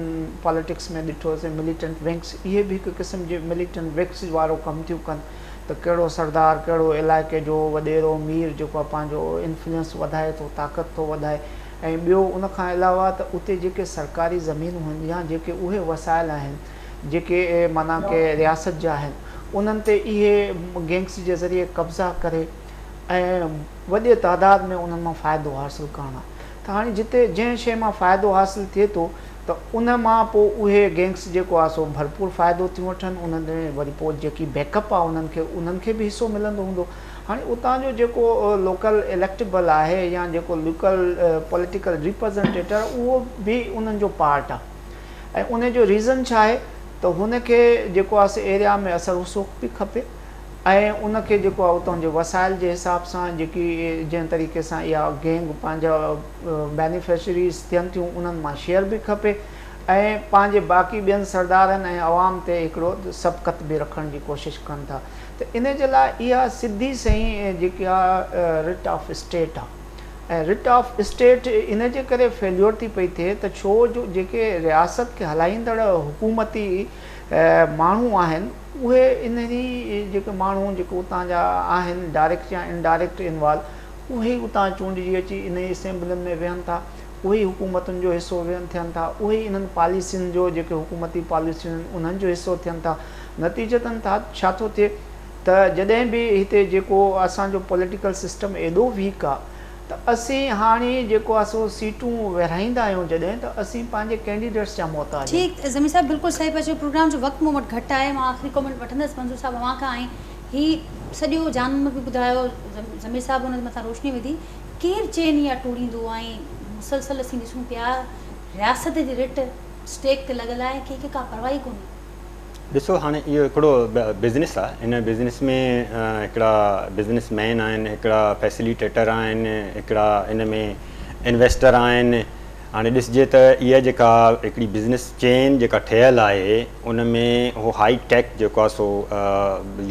[SPEAKER 3] पॉलिटिक्स में ॾिठोसीं मिलिटेंट विंग्स, इहे बि हिकु क़िस्म जे मिलिटेंट विंग्स वारो कमु थियूं कनि त कहिड़ो सरदार कहिड़ो इलाइक़े जो वॾेरो मीर जेको आहे पंहिंजो इन्फ्लुएंस वधाए थो, ताक़त थो वधाए। ऐं ॿियो उन खां अलावा त उते जेके सरकारी ज़मीनूं आहिनि या जेके उहे वसाइल आहिनि जेके माना के रियासत जा आहिनि, उन्हनि ते इहे गैंग्स जे ज़रिए कब्ज़ा करे ऐं वॾे तइदाद में उन्हनि मां फ़ाइदो हासिलु करणु आहे। त हाणे जिते जंहिं शइ मां फ़ाइदो हासिलु थिए थो त उन मां पोइ उहे गैंग्स जेको आहे सो भरपूर फ़ाइदो थियूं वठनि, उन्हनि में वरी पोइ जेकी बैकअप आहे उन्हनि खे बि हिसो मिलंदो हूंदो। हाणे उतां जो जेको लोकल इलेक्टेबल आहे या जेको लोकल पॉलिटिकल रिप्रेज़ेंटेटिव, उहो बि उन्हनि जो पार्ट आहे। ऐं उन जो रीज़न छा आहे त हुनखे जेको आहे से एरिया में असर रसूख़ बि खपे ऐं उनखे जेको आहे उतां जे वसाइल जे हिसाब सां जेकी जंहिं तरीक़े सां इहा गैंग पंहिंजा बेनिफिशरीज़ थियनि थियूं, उन्हनि मां शेयर बि खपे ऐं पंहिंजे बाक़ी ॿियनि सरदारनि ऐं अवाम ते हिकिड़ो सबक़त बि रखण जी कोशिशि कनि था। त इन जे लाइ इहा सिधी सही जेकी आहे रिट ऑफ स्टेट आहे। ऐं रिट ऑफ स्टेट इन जे करे फेल्योर थी पई थिए त छो जो जेके रियासत खे हलाईंदड़ हुकूमती माण्हू आहिनि, उहे इन ई जेके माण्हू जेके उतां जा आहिनि डायरेक्ट या इनडायरेक्ट इन्वॉल्व, उहे ई उतां चूंडिजी अची इन ई असेंबलियुनि में वेहनि था, उहे ई हुकूमतुनि जो हिसो थियनि था, उहे ई इन्हनि पॉलिसियुनि जो जेके हुकूमती पॉलिसियूं आहिनि उन्हनि जो हिसो थियनि था। नतीजतन छा थो थिए त जॾहिं बि हिते जेको असांजो पॉलिटिकल सिस्टम एॾो वीक आहे त असीं हाणे जेको आहे सो सीटूं विरहाईंदा आहियूं जॾहिं, त असीं पंहिंजे कैंडिडेट्स जा मोहताज।
[SPEAKER 1] ठीकु ज़मीर साहिबु, बिल्कुलु सही पियो चयो। प्रोग्राम जो वक़्तु मूं वटि घटि आहे, मां आख़िरी कमेंट वठंदसि मंज़ूर साहिबु अव्हां खां। ऐं हीउ सॼो जानम बि ॿुधायो, ज़मीर साहिबु हुन मथां रोशनी विधी, केरु चेन इहा टोड़ींदो? ऐं मुसलसल असीं ॾिसूं पिया रियासत जी रिट स्टेक ते लॻल आहे, कंहिंखे का परवाही कोन्हे।
[SPEAKER 4] ॾिसो, हाणे इहो हिकिड़ो बिज़नेस आहे। इन बिज़नेस में हिकिड़ा बिज़नेसमैन आहिनि, हिकिड़ा फैसिलिटेटर आहिनि, हिकिड़ा इन में इन्वेस्टर आहिनि। हाणे ॾिसजे त इहा जेका हिकिड़ी बिज़नेस चेन जेका ठहियलु आहे, उन में उहो हाई टेक जेको आहे सो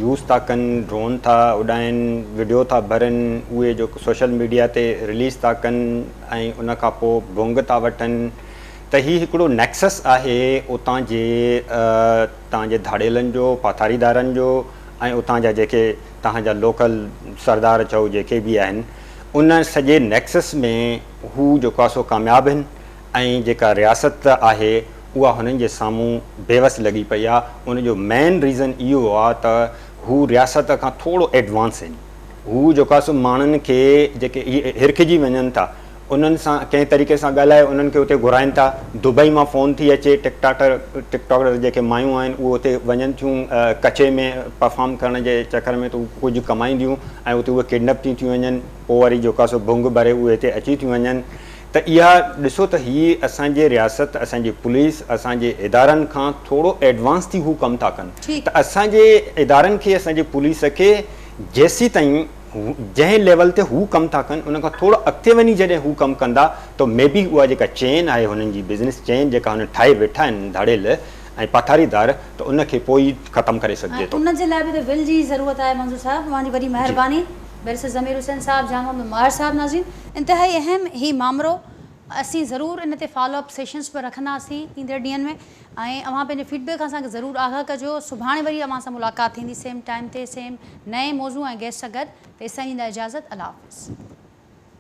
[SPEAKER 4] यूज़ था कनि, ड्रोन था उॾाइनि, वीडियो था भरनि, उहे जो सोशल मीडिया ते रिलीज़ था कनि ऐं उन खां पोइ भुंग था वठनि। त हीउ हिकिड़ो नेक्सस आहे उतां जे तव्हांजे धाड़ेलनि जो, पाथारीदारनि जो ऐं उतां जा जेके तव्हांजा लोकल सरदार चओ जेके बि आहिनि, उन सॼे नेक्सस में हू जेको आहे सो कामयाबु आहिनि। ऐं जेका रियासत आहे उहा हुननि जे साम्हूं बेवस लॻी पई आहे। उनजो मेन रीज़न इहो आहे त हू रियासत खां थोरो एडवांस आहिनि। हू जेको आहे सो माण्हुनि खे जेके इहे हिरखिजी वञनि था, उन्हनि सां कंहिं तरीक़े सां ॻाल्हाए उन्हनि खे उते घुराइनि था। दुबई मां फ़ोन थी अचे, टिकटॉकर जेके मायूं आहिनि उहे उते वञनि थियूं कचे में परफॉर्म करण जे चकर में, त उहे कुझु कमाईंदियूं ऐं उते उहे किडनैप थी वञनि, पोइ वरी जेको आहे सो भुंग भरे उहे हिते अची थियूं वञनि। त इहा ॾिसो त हीअ असांजे रियासत, असांजी पुलिस, असांजे इदारनि खां थोरो एडवांस थी हू कमु था कनि। त असांजे इदारनि खे, असांजे पुलिस खे जेसीं ताईं जंहिं लेवल ते हू कमु था कनि, उन खां थोरो अॻिते वञी जॾहिं हू कमु कंदा त मे बी उहा जेका चेन आहे हुननि जी बिज़नेस चेन जेका हुन ठाहे वेठा आहिनि धाड़ेल ऐं पाथारीदार, त उनखे पोइ ई ख़तमु करे सघिजे थो।
[SPEAKER 1] उन जे लाइ बि त विल जी ज़रूरत आहे। मंज़ूर साहिबु, तव्हांजी वॾी महिरबानी। बैरिस्टर ज़मीर हुसैन साहिबु, जामा में माहिर साहिबु, नाज़रीन इंतिहाई अहम ही मामिलो, असीं ज़रूरु इन ते फॉलोअप सेशन्स बि रखंदासीं ईंदड़ ॾींहंनि में। ऐं अव्हां पंहिंजे फीडबैक असांखे ज़रूरु आगाह कजो। सुभाणे वरी अव्हां सां मुलाक़ात थींदी सेम टाइम ते, सेम नए मौज़ू ऐं गेस्ट सां गॾु। तेसिताईं ॾींदा इजाज़त। अल्लाह हाफ़िज़।